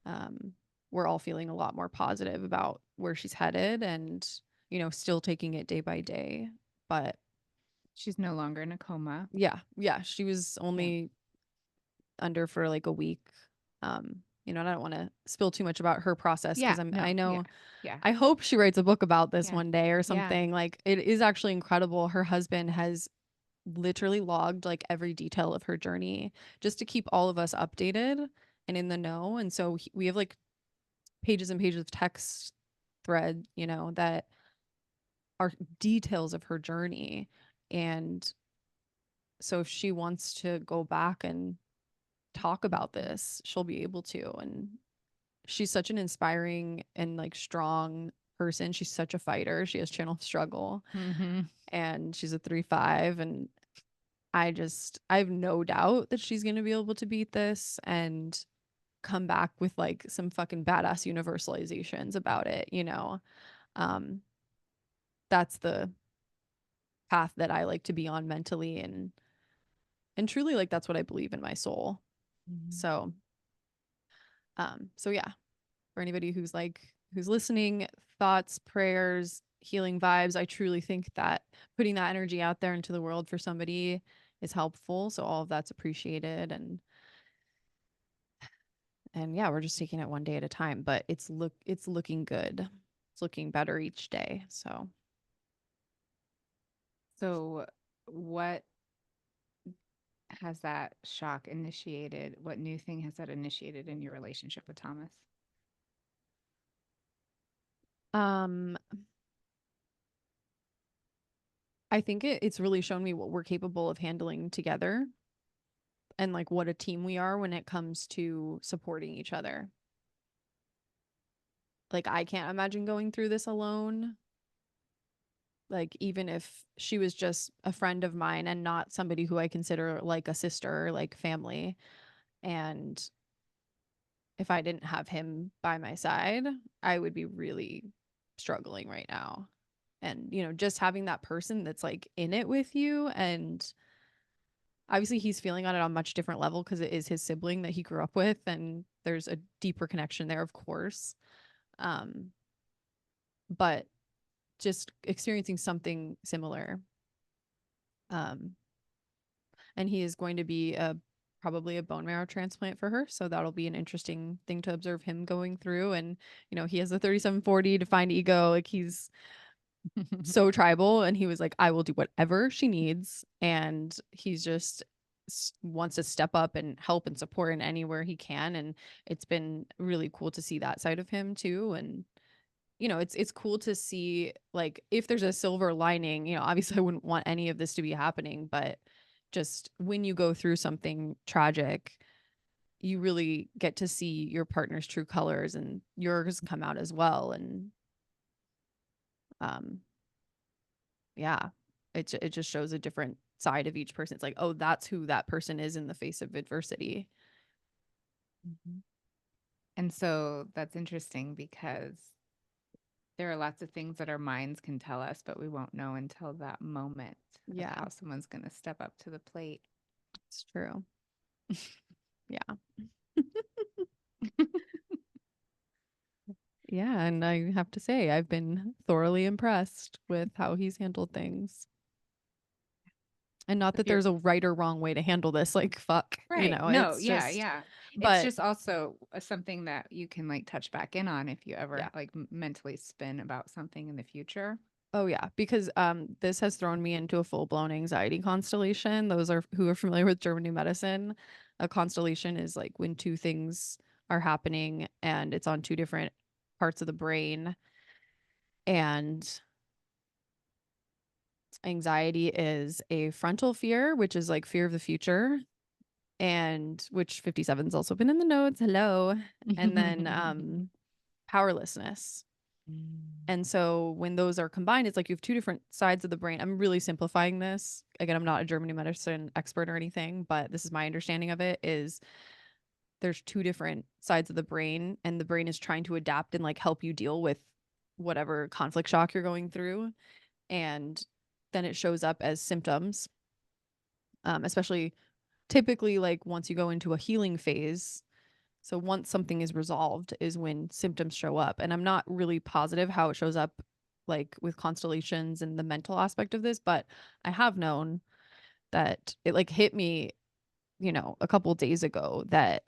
um, we're all feeling a lot more positive about where she's headed, and still taking it day by day. But She's no longer in a coma. yeah, she was Yeah. only under for like a week. And I don't want to spill too much about her process because Yeah. I No. Yeah. know Yeah. I hope she writes a book about this Yeah. one day or Yeah. something. Like it is actually incredible. Her husband has literally logged like every detail of her journey just to keep all of us updated and in the know. And so we have like pages and pages of text thread, you know, that are details of her journey. And so if she wants to go back and talk about this, she'll be able to. And she's such an inspiring and like strong person. She's such a fighter. She has channel struggle, Mm-hmm. and she's a 3-5. And I have no doubt that she's going to be able to beat this and come back with like some fucking badass universalizations about it, you know. Um that's the path that I like to be on mentally, and truly, like, that's what I believe in my soul. Mm-hmm. So so yeah, for anybody who's listening, thoughts, prayers, healing vibes, I truly think that putting that energy out there into the world for somebody is helpful. So all of that's appreciated. And yeah, we're just taking it one day at a time, but it's looking good. It's looking better each day. So So, what has that shock initiated? What new thing has that initiated in your relationship with Thomas? um I think it's really shown me what we're capable of handling together, and like what a team we are when it comes to supporting each other. Like, I can't imagine going through this alone. Like, even if she was just a friend of mine and not somebody who I consider like a sister, like family, and if I didn't have him by my side, I would be really struggling right now. And, you know, just having that person that's like in it with you, and obviously he's feeling on it on a much different level because it is his sibling that he grew up with, and there's a deeper connection there, of course. Um, but just experiencing something similar. Um, and he is going to be probably a bone marrow transplant for her, so that'll be an interesting thing to observe him going through. And you know, he has a 3740 defined ego, like he's so tribal, and he was like, I will do whatever she needs, and he's just wants to step up and help and support in anywhere he can. And it's been really cool to see that side of him too. And you know, it's cool to see, like, if there's a silver lining. You know, obviously I wouldn't want any of this to be happening, but just when you go through something tragic, you really get to see your partner's true colors, and yours come out as well. And um yeah, it just shows a different side of each person. It's like, oh, that's who that person is in the face of adversity. Mhm. And so that's interesting because there are lots of things that our minds can tell us, but we won't know until that moment of Yeah, how someone's going to step up to the plate. it's true. Yeah. Yeah, and I have to say I've been thoroughly impressed with how he's handled things. And not If that you're there's a right or wrong way to handle this, like, fuck, you right. know, No, it's yeah, just, yeah. It's but just also something that you can like touch back in on if you ever yeah. like mentally spin about something in the future. Oh yeah, because this has thrown me into a full-blown anxiety constellation. Those are who are familiar with German new medicine. A constellation is like when two things are happening and it's on two different parts of the brain. And anxiety is a frontal fear, which is like fear of the future, and which 57's also been in the notes. Hello. And then powerlessness. Mm. And so when those are combined, it's like you have two different sides of the brain. I'm really simplifying this. Again, I'm not a German medicine expert or anything, but this is my understanding of it. Is there's two different sides of the brain, and the brain is trying to adapt and like help you deal with whatever conflict shock you're going through. And then it shows up as symptoms, especially typically like once you go into a healing phase. So once something is resolved is when symptoms show up. And I'm not really positive how it shows up like with constellations and the mental aspect of this, but I have known that it like hit me, you know, a couple days ago that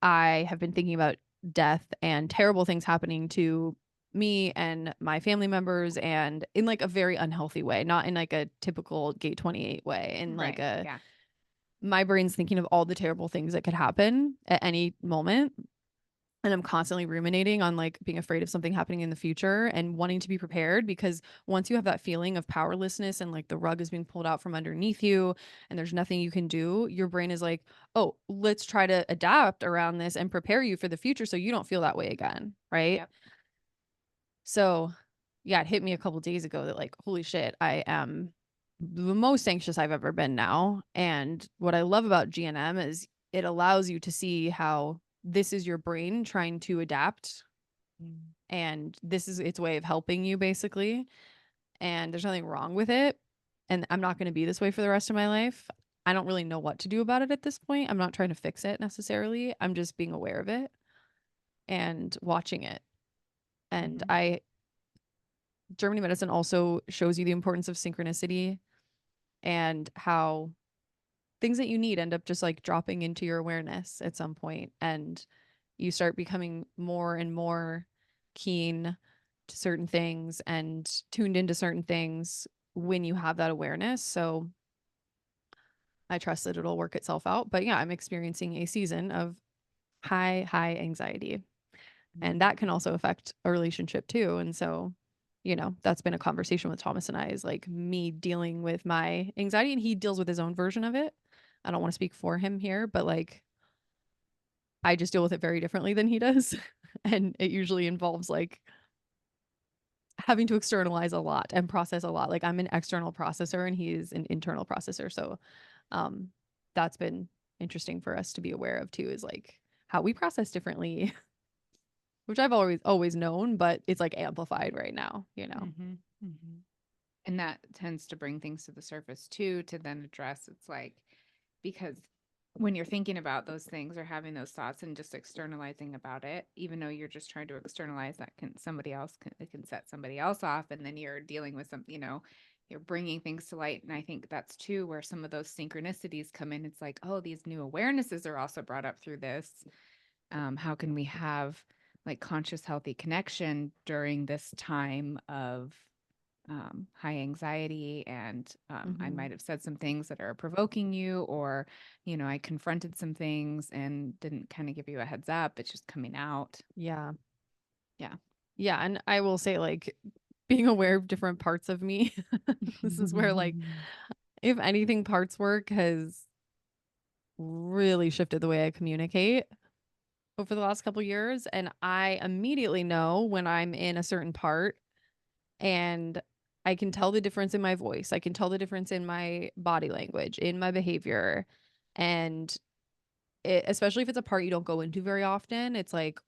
I have been thinking about death and terrible things happening to me and my family members, and in like a very unhealthy way, not in like a typical gate 28 way, in like Right. a Yeah. my brain's thinking of all the terrible things that could happen at any moment. And I'm constantly ruminating on like being afraid of something happening in the future and wanting to be prepared, because once you have that feeling of powerlessness and like the rug is being pulled out from underneath you and there's nothing you can do, your brain is like, oh, let's try to adapt around this and prepare you for the future so you don't feel that way again. Right. Yep. So yeah, it hit me a couple days ago that like, holy shit, I am the most anxious I've ever been now. And what I love about GNM is it allows you to see how this is your brain trying to adapt, Mm. and this is its way of helping you basically. And there's nothing wrong with it. And I'm not going to be this way for the rest of my life. I don't really know what to do about it at this point. I'm not trying to fix it necessarily. I'm just being aware of it and watching it. And Mhm. Germany medicine also shows you the importance of synchronicity and how things that you need end up just like dropping into your awareness at some point, and you start becoming more and more keen to certain things and tuned into certain things when you have that awareness. So I trust that it'll work itself out. But yeah, I'm experiencing a season of high anxiety, and Mm. that can also affect a relationship too. And so, that's been a conversation with Thomas and I, is like me dealing with my anxiety, and he deals with his own version of it. I don't want to speak for him here, but like I just deal with it very differently than he does. And it usually involves like having to externalize a lot and process a lot. Like I'm an external processor and he's an internal processor. So um that's been interesting for us to be aware of too, is like how we process differently, which I've always known, but it's like amplified right now. Mhm. Mhm. And that tends to bring things to the surface too, to then address. It's like, because when you're thinking about those things or having those thoughts and just externalizing about it, even though you're just trying to externalize, that can somebody else can, it can set somebody else off, and then you're dealing with something, you're bringing things to light. And I think that's too where some of those synchronicities come in. It's like, oh, these new awarenesses are also brought up through this. How can we have like conscious healthy connection during this time of high anxiety, and I Mm-hmm. might have said some things that are provoking you, or I confronted some things and didn't kind of give you a heads up. It's just coming out. Yeah. Yeah. Yeah. And I will say, like, being aware of different parts of me, this is where, like, if anything, parts work has really shifted the way I communicate over the last couple years. And I immediately know when I'm in a certain part, and I can tell the difference in my voice. I can tell the difference in my body language, in my behavior. And especially if it's a part you don't go into very often, it's like,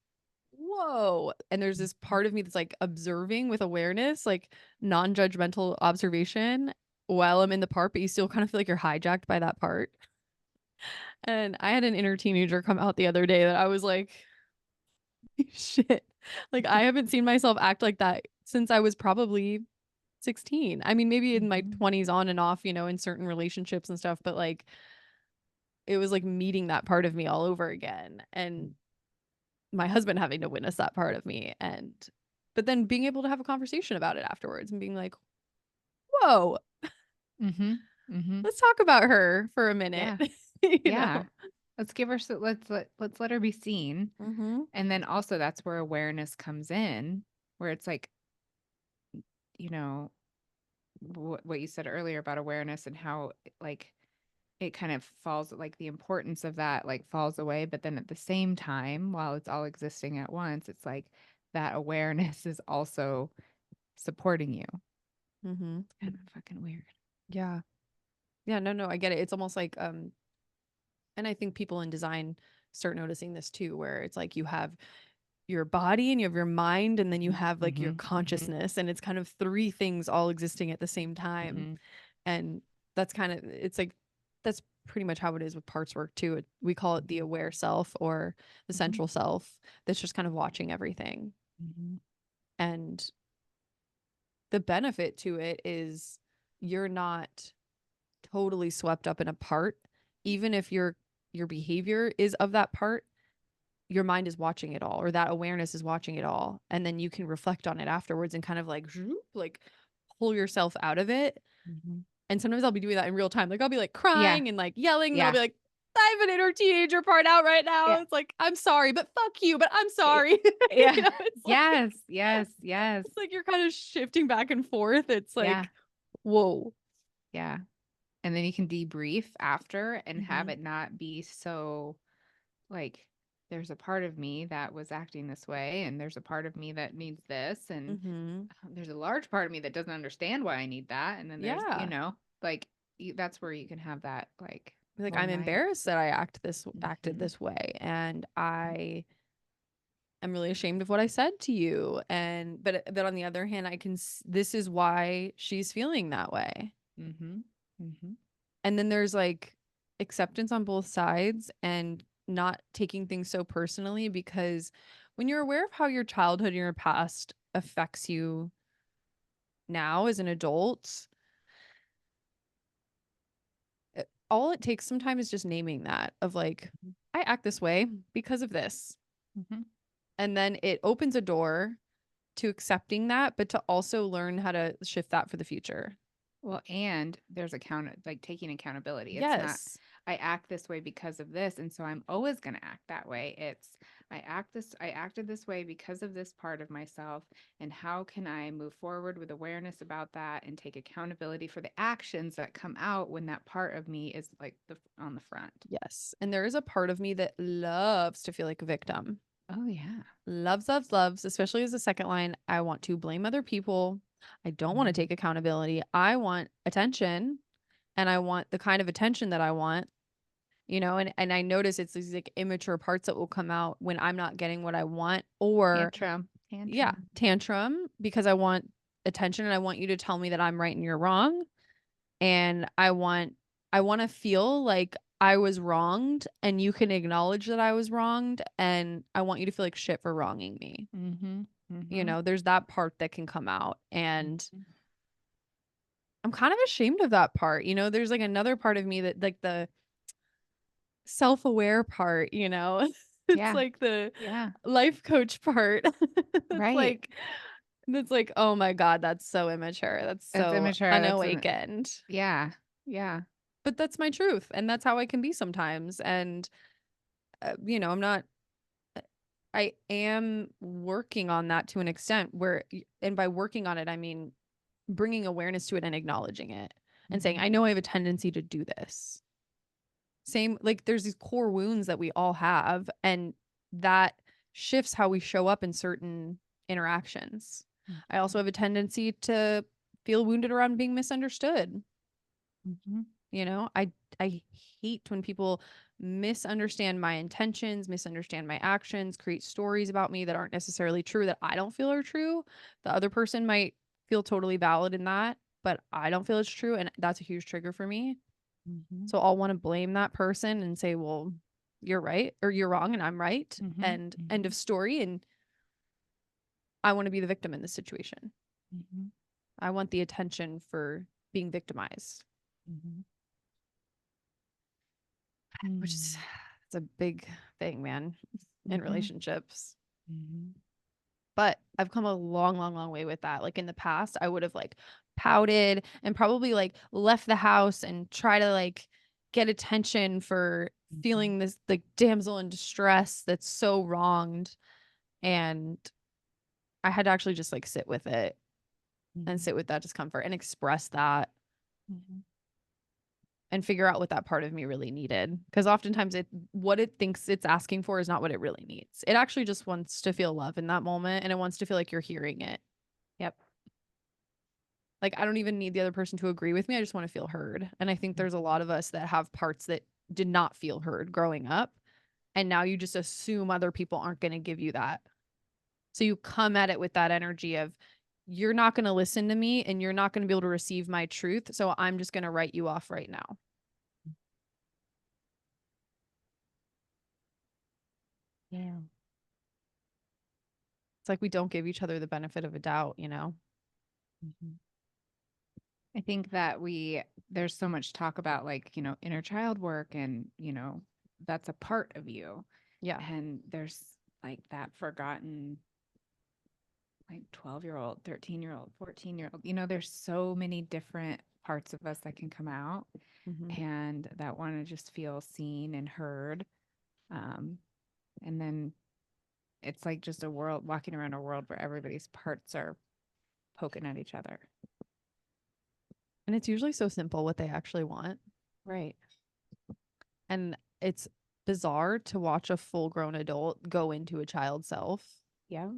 whoa. And there's this part of me that's like observing with awareness, like non-judgmental observation while I'm in the part, but you still kind of feel like you're hijacked by that part. And I had an inner teenager come out the other day that I was like, shit. Like I haven't seen myself act like that since I was probably 16. I mean, maybe in my Mhm. 20s on and off, in certain relationships and stuff, but like it was like meeting that part of me all over again. And my husband having to witness that part of me, but then being able to have a conversation about it afterwards and being like, whoa, Mhm. Mhm. let's talk about her for a minute. Yeah. you know Yeah. Let's give her so let's let her be seen. mm-hmm. And then also that's where awareness comes in, where it's like, you know, what you said earlier about awareness and how like it kind of falls, like the importance of that like falls away, but then at the same time, while it's all existing at once, it's like that awareness is also supporting you. Mm-hmm. It's kind of fucking weird. Yeah. Yeah, no, I get it. It's almost like and I think people in design start noticing this too, where it's like you have your body and you have your mind, and then you have like your Mhm. Mhm. consciousness, and it's kind of three things all existing at the same time. Mhm. And that's kind of, it's like that's pretty much how it is with parts work too. We call it the Mhm. aware self, or the Mhm. central self, that's just kind of watching everything. Mhm. And the benefit to it is you're not totally swept up in a part. Even if your behavior is of that part, your mind is watching it all, or that awareness is watching it all, and then you can reflect on it afterwards and kind of like like pull yourself out of it. Mhm. And sometimes I'll be doing that in real time. Like I'll be like Yeah. crying and like yelling, and then I'll Yeah. be like, I have an inner teenager part out right now. Yeah. It's like, I'm sorry, but fuck you, but I'm y- sorry. Yeah. It's like Yes. Yes. Yes. you're kind of shifting back and forth. It's Yeah. like, whoa. Yeah. And then you can debrief after and have Mhm. it not be so like there's a part of me that was acting this way and there's a part of me that needs this and Mhm. there's a large part of me that doesn't understand why I need that and then there's Yeah. like that's where you can have that like Like, well I'm night. embarrassed that I acted Mhm. this way, and I am really ashamed of what I said to you. And but on the other hand, this is why she's feeling that way. Mhm. Mhm. And then there's like acceptance on both sides and not taking things so personally, because when you're aware of how your childhood and your past affects you now as an adult, all it takes sometimes is just naming that of like, I act this way because of this. Mhm. And then it opens a door to accepting that, but to also learn how to shift that for the future. Well, and there's like taking accountability. It's not Yes. I act this way because of this, and so I'm always going to act that way. It's I acted this way because of this part of myself, and how can I move forward with awareness about that and take accountability for the actions that come out when that part of me is like the on the front. Yes. And there is a part of me that loves to feel like a victim. Oh yeah. Loves, loves, loves, especially as a second line. I want to blame other people. I don't want to Mhm. take accountability. I want attention, and I want the kind of attention that I want, and I notice it's these like immature parts that will come out when I'm not getting what I want, or Tantrum. yeah, Tantrum. tantrum because I want attention and I want you to tell me that I'm right and you're wrong. And I want to feel like I was wronged and you can acknowledge that I was wronged, and I want you to feel like shit for wronging me. Mhm. Mhm. There's that part that can come out, and Mhm. I'm kind of ashamed of that part. There's like another part of me that like the self-aware part. It's Yeah. like the Yeah. life coach part. It's Right. like that's like, oh my God, that's so immature. That's It's so immature. unawakened. Yeah. Yeah. But that's my truth. And that's how I can be sometimes. And, I'm not, I am working on that to an extent and by working on it, I mean bringing awareness to it and acknowledging it and saying, Mhm. I know I have a tendency to do this. Same, like there's these core wounds that we all have, and that shifts how we show up in certain interactions. I also Mhm. have a tendency to feel wounded around being misunderstood. Mhm. I hate when people misunderstand my intentions, misunderstand my actions, create stories about me that aren't necessarily true, that I don't feel are true. The other person might feel totally valid in that, but I don't feel it's true, and that's a huge trigger for me. Mhm. So I'll want to blame that person and say, "Well, you're right or you're wrong and I'm right." Mhm. And end of Mhm. story, and I want to be the victim in this situation. Mhm. I want the attention for being victimized, Mhm. which is Mm. it's a big thing, man, in Mhm. relationships. Mhm. But I've come a long, long, long way with that. Like in the past, I would have like pouted and probably like left the house and try to like get attention for Mhm. feeling this like damsel in distress that's so wronged. And I had to actually just like sit with it and Mhm. sit with that discomfort and express that Mhm. and figure out what that part of me really needed. Because oftentimes what it thinks it's asking for is not what it really needs. It actually just wants to feel love in that moment, and it wants to feel like you're hearing it. Yep. Like, I don't even need the other person to agree with me. I just want to feel heard. And I think there's a lot of us that have parts that did not feel heard growing up. And now you just assume other people aren't going to give you that. So you come at it with that energy of, you're not going to listen to me and you're not going to be able to receive my truth. So I'm just going to write you off right now. Yeah. It's like we don't give each other the benefit of a doubt. Mhm. I think that there's so much talk about like, inner child work and, that's a part of you. Yeah. And there's like that forgotten like 12-year-old, 13-year-old, 14-year-old. There's so many different parts of us that can come out. Mhm. and that want to just feel seen and heard. Um, and then it's like just a world, walking around a world where everybody's parts are poking at each other. And it's usually so simple what they actually want. Right. And it's bizarre to watch a full grown adult go into a child's self. Yeah.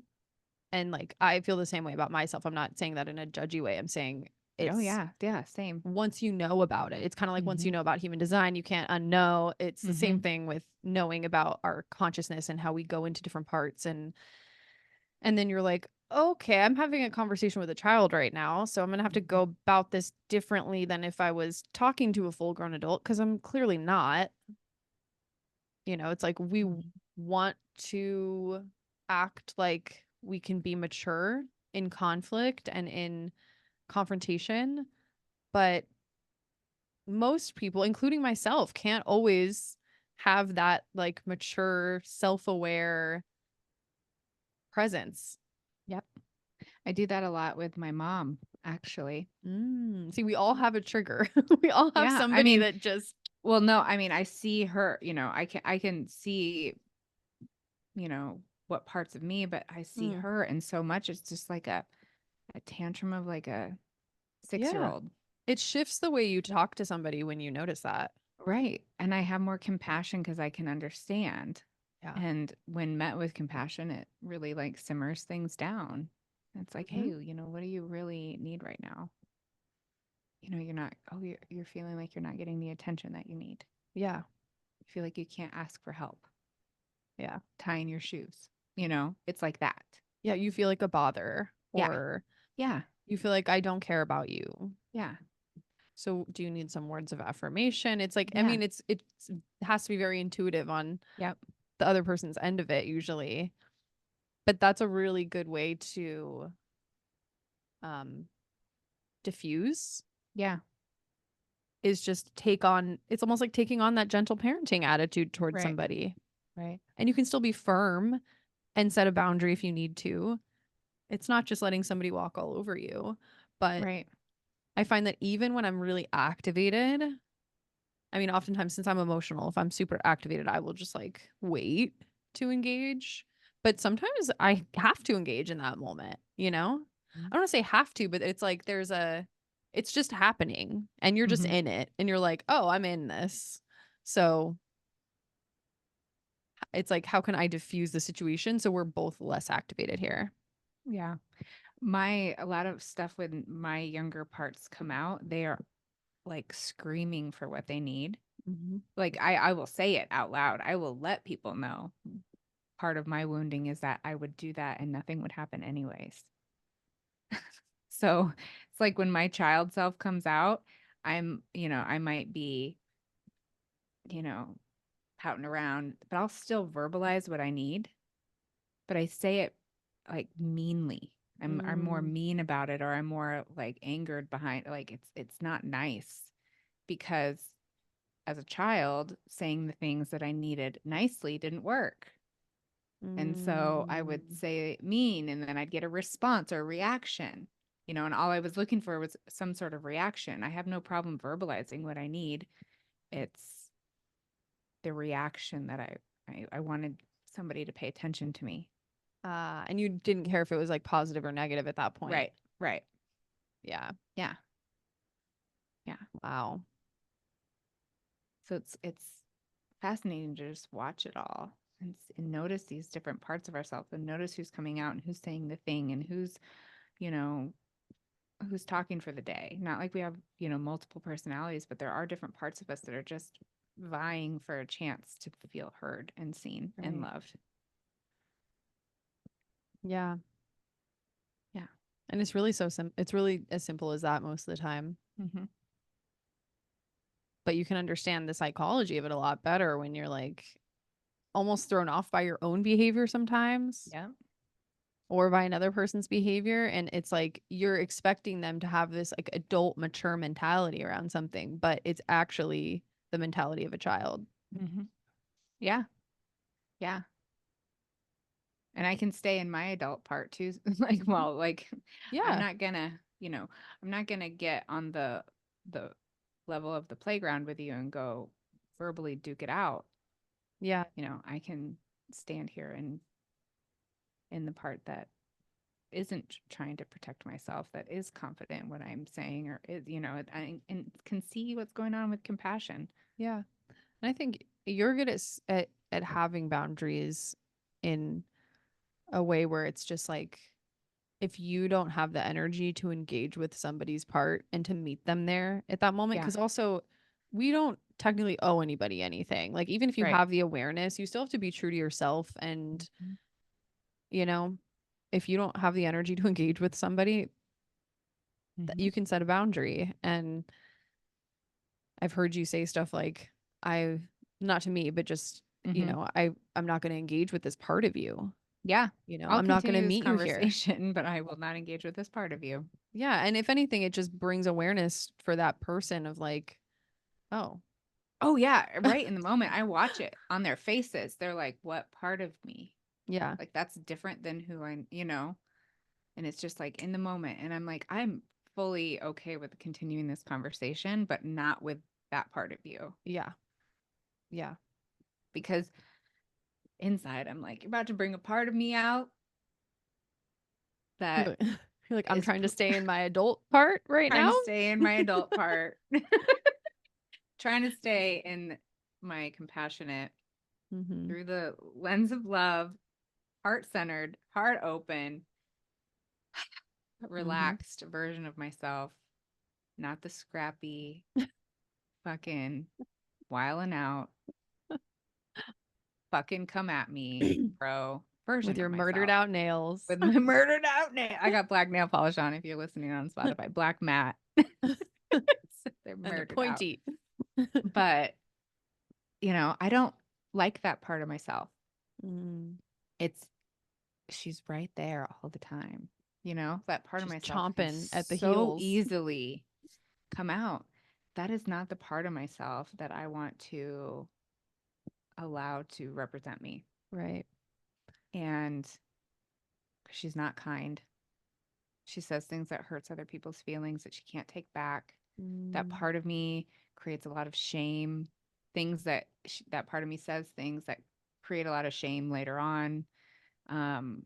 And like, I feel the same way about myself. I'm not saying that in a judgy way. I'm saying Oh it's yeah. Yeah. Same. once you know about it, it's kind of like once you Mm-hmm. know about human design, you can't unknow. It's the Mm-hmm. same thing with knowing about our consciousness and how we go into different parts. And then you're like, okay, I'm having a conversation with a child right now. So I'm going to have to go about this differently than if I was talking to a full grown adult, because I'm clearly not. It's like we want to act like we can be mature in conflict and in confrontation, but most people, including myself, can't always have that like mature, self-aware presence. Yep. I do that a lot with my mom, actually. See, we all have a trigger. We all have Yeah. I somebody mean, that just well, no, I mean, I see her, I can see, what parts of me, but I see Mm, her and so much. It's just like a tantrum of like a 6 year yeah. old. It shifts the way you talk to somebody when you notice that. Right. And I have more compassion because I can understand. Yeah. And when met with compassion, it really like simmers things down. It's like, hey, Mhm. what do you really need right now? You're not, you're feeling like you're not getting the attention that you need. Yeah. You feel like you can't ask for help Yeah. tying your shoes. It's like that. Yeah, you feel like a bother, Yeah. or Yeah. you feel like I don't care about you. Yeah. So do you need some words of affirmation? It's like, I Yeah. mean, it has to be very intuitive on Yep. the other person's end of it usually. But that's a really good way to um diffuse, Yeah. is just take on, it's almost like taking on that gentle parenting attitude towards Right. somebody. Right. And you can still be firm and set a boundary if you need to. It's not just letting somebody walk all over you. But Right. I find that even when I'm really activated, I mean, oftentimes since I'm emotional, if I'm super activated, I will just like wait to engage. But sometimes I have to engage in that moment, you know? I don't want to say have to, but it's like it's just happening and you're just Mm-hmm. in it and you're like, oh, I'm in this. So it's like, how can I diffuse the situation so we're both less activated here? Yeah. A lot of stuff when my younger parts come out, they are like screaming for what they need. Mm-hmm. Like I will say it out loud. I will let people know. Part of my wounding is that I would do that and nothing would happen anyways. So it's like when my child self comes out, I might be, you know, pouting around, but I'll still verbalize what I need, but I say it like meanly. I'm more Mm, mean about it, or I'm more like angered behind, like it's not nice because as a child saying the things that I needed nicely didn't work. And so I would mm, say mean, and then I'd get a response or a reaction, and all I was looking for was some sort of reaction. I have no problem verbalizing what I need. It's the reaction that I wanted somebody to pay attention to me. and you didn't care if it was like positive or negative at that point. Right. Right. Yeah. Yeah. Yeah. Wow. So it's fascinating to just watch it all and notice these different parts of ourselves and notice who's coming out and who's saying the thing and you know, who's talking for the day. Not like we have, multiple personalities, but there are different parts of us that are just vying for a chance to feel heard and seen and Right. loved. Yeah. Yeah. And it's really it's really as simple as that most of the time. Mm-hmm. But you can understand the psychology of it a lot better when you're like almost thrown off by your own behavior sometimes, Yeah. or by another person's behavior. And it's like you're expecting them to have this like adult, mature mentality around something, but it's actually the mentality of a child. Mm-hmm. Yeah. Yeah. And I can stay in my adult part too. I'm Yeah. not gonna, I'm not gonna get on the level of the playground with you and go verbally duke it out, Yeah. I can stand here and in the part that isn't trying to protect myself, that is confident in what I'm saying, or is, and can see what's going on with compassion. Yeah. And I think you're good at having boundaries in a way where it's just like, if you don't have the energy to engage with somebody's part and to meet them there at that moment, Yeah. because also we don't technically owe anybody anything. Like, even if you Right. have the awareness, you still have to be true to yourself. And, Mhm. you know, if you don't have the energy to engage with somebody, Mhm. you can set a boundary. And I've heard you say stuff like, not to me, but just, Mhm. I'm not going to engage with this part of you. Yeah. I'll I'm not going to continue this meet you here. conversation, but I will not engage with this part of you. Yeah. And if anything, it just brings awareness for that person of like, oh, Oh yeah, right in the moment I watch it on their faces. They're like, "What part of me?" yeah, Like that's different than who and it's just like in the moment and I'm like, "I'm fully okay with continuing this conversation, but not with that part of you." yeah, yeah. Because inside I'm like, "You're about to bring a part of me out You're that like, you're like, I'm is trying to stay in my adult part right trying now. to stay in my adult part, trying to stay in my compassionate Mm-hmm. through the lens of love, heart-centered, heart open, Mm-hmm. relaxed version of myself, not the scrappy fucking whiling out, fucking come at me, bro With version your of murdered myself out nails. with my murdered out nail. I got black nail polish on if you're listening on Spotify, black matte. They're And a murdered out. pointy. But, I don't like that part of myself. Mm. It's she's right there all the time. That part of She's myself can chomping at the so heels. easily come out. That is not the part of myself that I want to allow to represent me. Right. And she's not kind. She says things that hurts other people's feelings that she can't take back. That Mm. part of me creates a lot of shame. Things that that part of me says things that create a lot of shame later on. Um,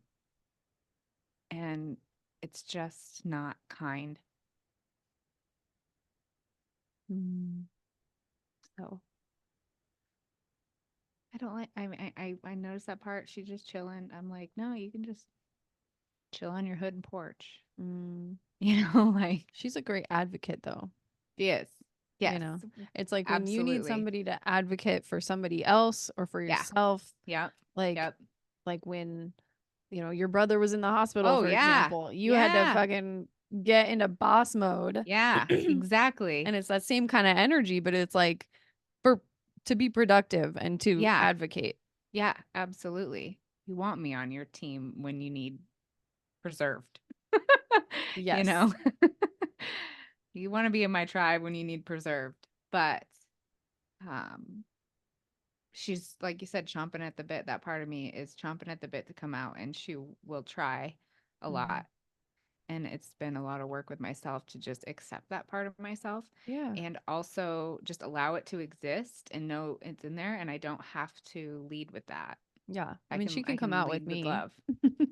and it's just not kind. Mm. So I don't like. I mean, I noticed that part. She's just chilling. I'm like, no, you can just chill on your hood and porch. Mm. Like She's a great advocate, though. she is. You Yes, know, it's like when you need absolutely. somebody to advocate for somebody else or for Yeah. yourself, Yep. like, Yep. when, your brother was in the hospital, Oh for yeah. example, you had to Yeah. fucking get into boss mode. Yeah. Exactly. And it's that same kind of energy, but it's like for to be productive and to Yeah. advocate. Yeah. Absolutely. You want me on your team when you need preserved. you Yes. know, you want to be in my tribe when you need preserved. But um she's like you said, chomping at the bit. That part of me is chomping at the bit to come out, and she will try a Mm. lot. And it's been a lot of work with myself to just accept that part of myself Yeah. and also just allow it to exist and know it's in there. And I don't have to lead with that. Yeah. I I mean, can she I can come can out with lead with me. love.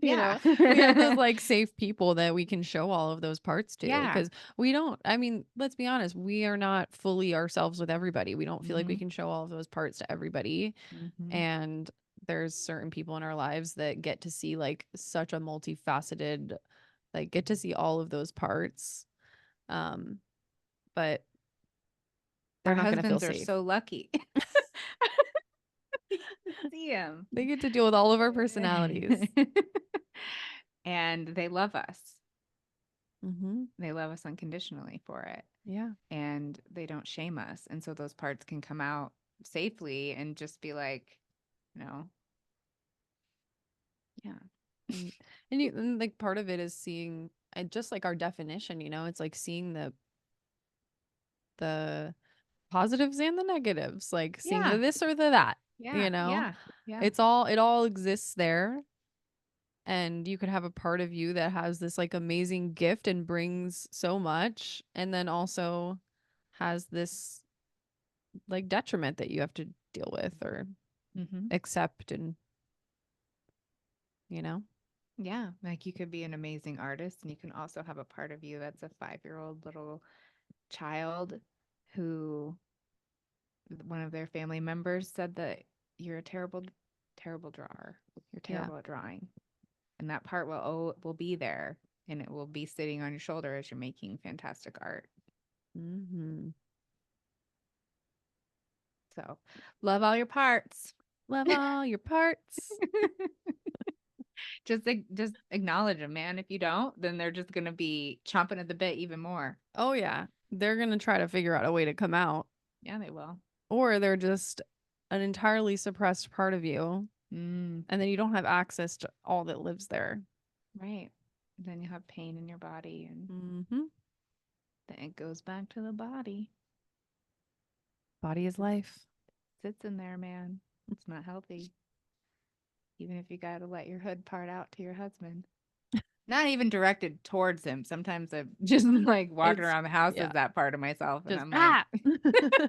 Yeah. We have those like safe people that we can show all of those parts to, Yeah. because we don't, I mean, let's be honest, we are not fully ourselves with everybody. We don't feel like we Mhm. can show all of those parts to everybody. Mhm. And there's certain people in our lives that get to see like such a multifaceted, like get to see all of those parts. Um, but they're Our not going to feel husbands are safe. so lucky. See him. They get to deal with all of our personalities. And they love us. Mm-hmm. They love us unconditionally for it. Yeah. And they don't shame us. And so those parts can come out safely and just be like, you know, yeah. And, and like part of it is seeing, and just like our definition, it's like seeing the positives and the negatives, like seeing the Yeah. this or the that, Yeah. Yeah. Yeah. it all exists there. And you could have a part of you that has this like amazing gift and brings so much, and then also has this like detriment that you have to deal with or Mm-hmm. accept, and you know. Yeah, like you could be an amazing artist, and you can also have a part of you that's a 5-year-old little child who one of their family members said that you're a terrible, terrible drawer. You're Yeah. terrible at drawing, and that part will be there, and it will be sitting on your shoulder as you're making fantastic art. Mm-hmm. So, love all your parts. Love all your parts. Just acknowledge them, man. If you don't, then they're just gonna be chomping at the bit even more. Oh yeah, they're gonna try to figure out a way to come out, Yeah, they will. or they're just an entirely suppressed part of you, Mm, and then you don't have access to all that lives there. right. Then you have pain in your body, and Mm-hmm. then it goes back to the body. Body is Just life. sits in there, man. It's not healthy. Even if you got to let your hood part out to your husband. Not even directed towards him. Sometimes I'm just like walking It's around the house yeah, as that part of myself, and just I'm like, ah.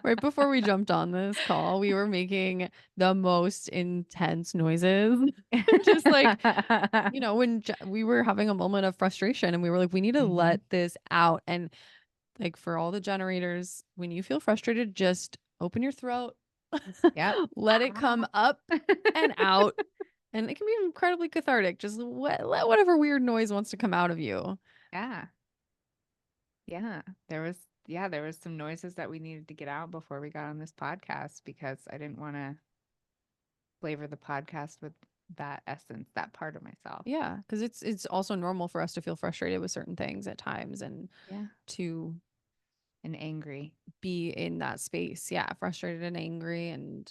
Right before we jumped on this call, we were making the most intense noises. Just like, you know, when we were having a moment of frustration and we were like, we need to Mhm. let this out. And like for all the generators, when you feel frustrated, just open your throat, Yep. let it come up and out. And it can be incredibly cathartic. Just let whatever weird noise wants to come out of you. Yeah. Yeah. There was some noises that we needed to get out before we got on this podcast because I didn't want to flavor the podcast with that essence, that part of myself. Yeah, because it's also normal for us to feel frustrated with certain things at times and Yeah. to And angry. be in that space. Yeah, frustrated and angry and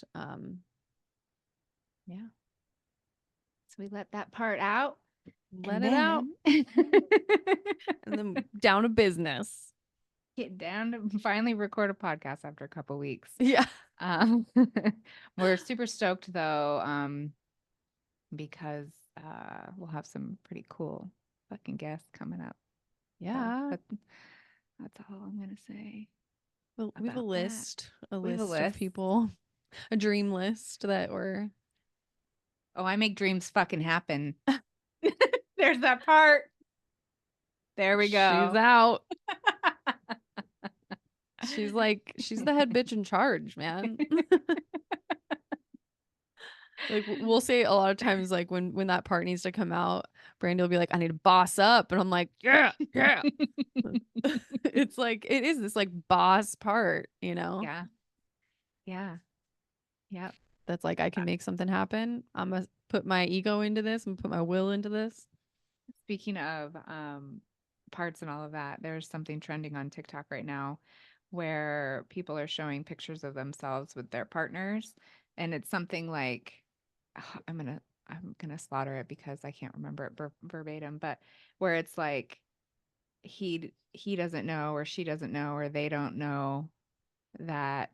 Yeah. So we let that part out let and it out then and then down to business. get down to finally record a podcast after a couple weeks. Yeah. Um, we're super stoked though, because we'll have some pretty cool fucking guests coming up. So Yeah. that's all I'm gonna say Well, we have about that. a We have a list of list. people, a dream list that we're Oh, I make dreams fucking happen. There's that part. There we she's go. out. She's like, she's the head bitch in charge, man. Like we'll say a lot of times, like when that part needs to come out, Brandy will be like, "I need to boss up," and I'm like, "Yeah, yeah." It's like it is this like boss part, you know. Yeah. Yeah. Yep. That's like I can make something happen. I'm gonna put my ego into this and put my will into this. Speaking of parts and all of that, there's something trending on TikTok right now where people are showing pictures of themselves with their partners, and it's something like I'm gonna slaughter it because I can't remember it verbatim, but where it's like he doesn't know or she doesn't know or they don't know that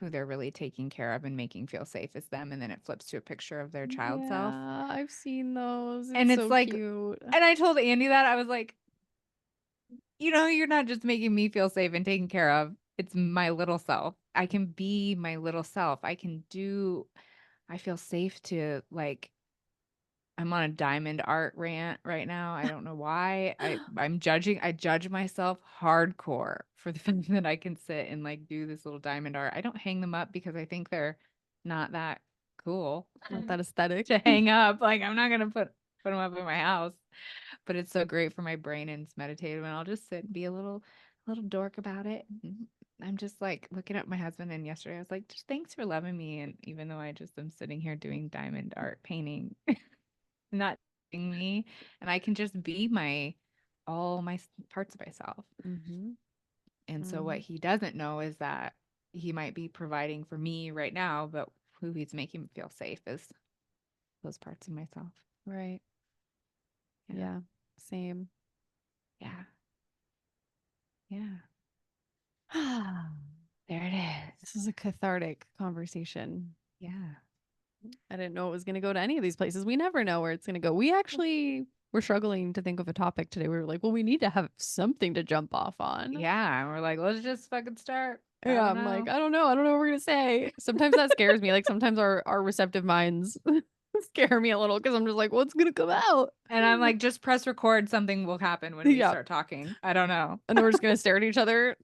who they're really taking care of and making feel safe is them, and then it flips to a picture of their child self. Yeah, I've seen those. And It's it's so like, cute. and I told Andy that I was like, you're not just making me feel safe and taken care of. It's my little self. I can be my little self. I feel safe to like, I'm on a diamond art rant right now. I don't know why. I judge myself hardcore for the fact that I can sit and like do this little diamond art. I don't hang them up because I think they're not that cool Not that aesthetic. to hang up. Like I'm not gonna put them up in my house. But it's so great for my brain and it's meditative, and I'll just sit and be a little dork about it. And I'm just like looking at my husband, and yesterday I was like, just thanks for loving me. And even though I just am sitting here doing diamond art painting, not doing me, and I can just be all my parts of myself. Mm-hmm. And so what he doesn't know is that he might be providing for me right now, but who he's making me feel safe is those parts of myself. Right. Yeah. Yeah. Same. Yeah. Yeah. There it is. This is a cathartic conversation. Yeah. I didn't know it was going to go to any of these places. We never know where it's going to go. We actually we're struggling to think of a topic today. We were like, well, we need to have something to jump off on. Yeah, and we're like, let's just fucking start. I Yeah, don't I'm like, know. I don't know. I don't know what we're gonna say. Sometimes that scares me. Like sometimes our receptive minds scare me a little because I'm just like, what's gonna come out? And I'm like, just press record. Something will happen when we Yeah. start talking. I don't know. And then we're just gonna stare at each other.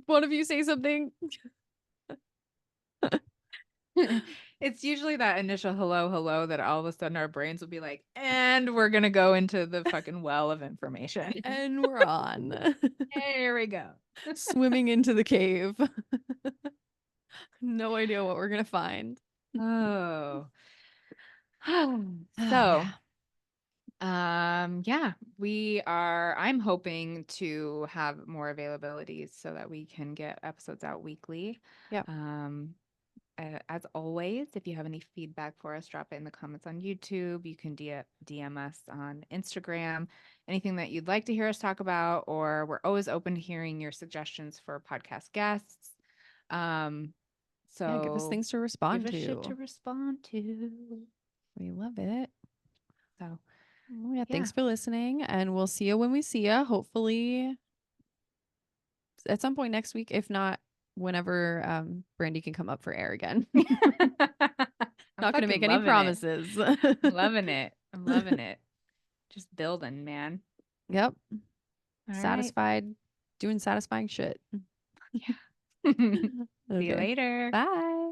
One of you say something. It's usually that initial hello, hello that all of a sudden our brains will be like, and we're gonna go into the fucking well of information. And we're on. Here we go. Swimming into the cave. No idea what we're gonna find. Oh. Oh, So, yeah. I'm hoping to have more availabilities so that we can get episodes out weekly. Yep. As always, if you have any feedback for us, drop it in the comments on YouTube. You can DM us on Instagram. Anything that you'd like to hear us talk about, or we're always open to hearing your suggestions for podcast guests. Yeah, give us So things to respond give us shit to to. respond to. We love it. So Well, yeah, yeah. thanks for listening, and we'll see you when we see you. Hopefully, at some point next week. If not, whenever Brandy can come up for air again. I'm Not gonna make fucking any loving it. promises. Loving it. I'm loving it. Just building, man. Yep. All right. Satisfied, doing satisfying shit. Yeah. See you Okay. later. Bye.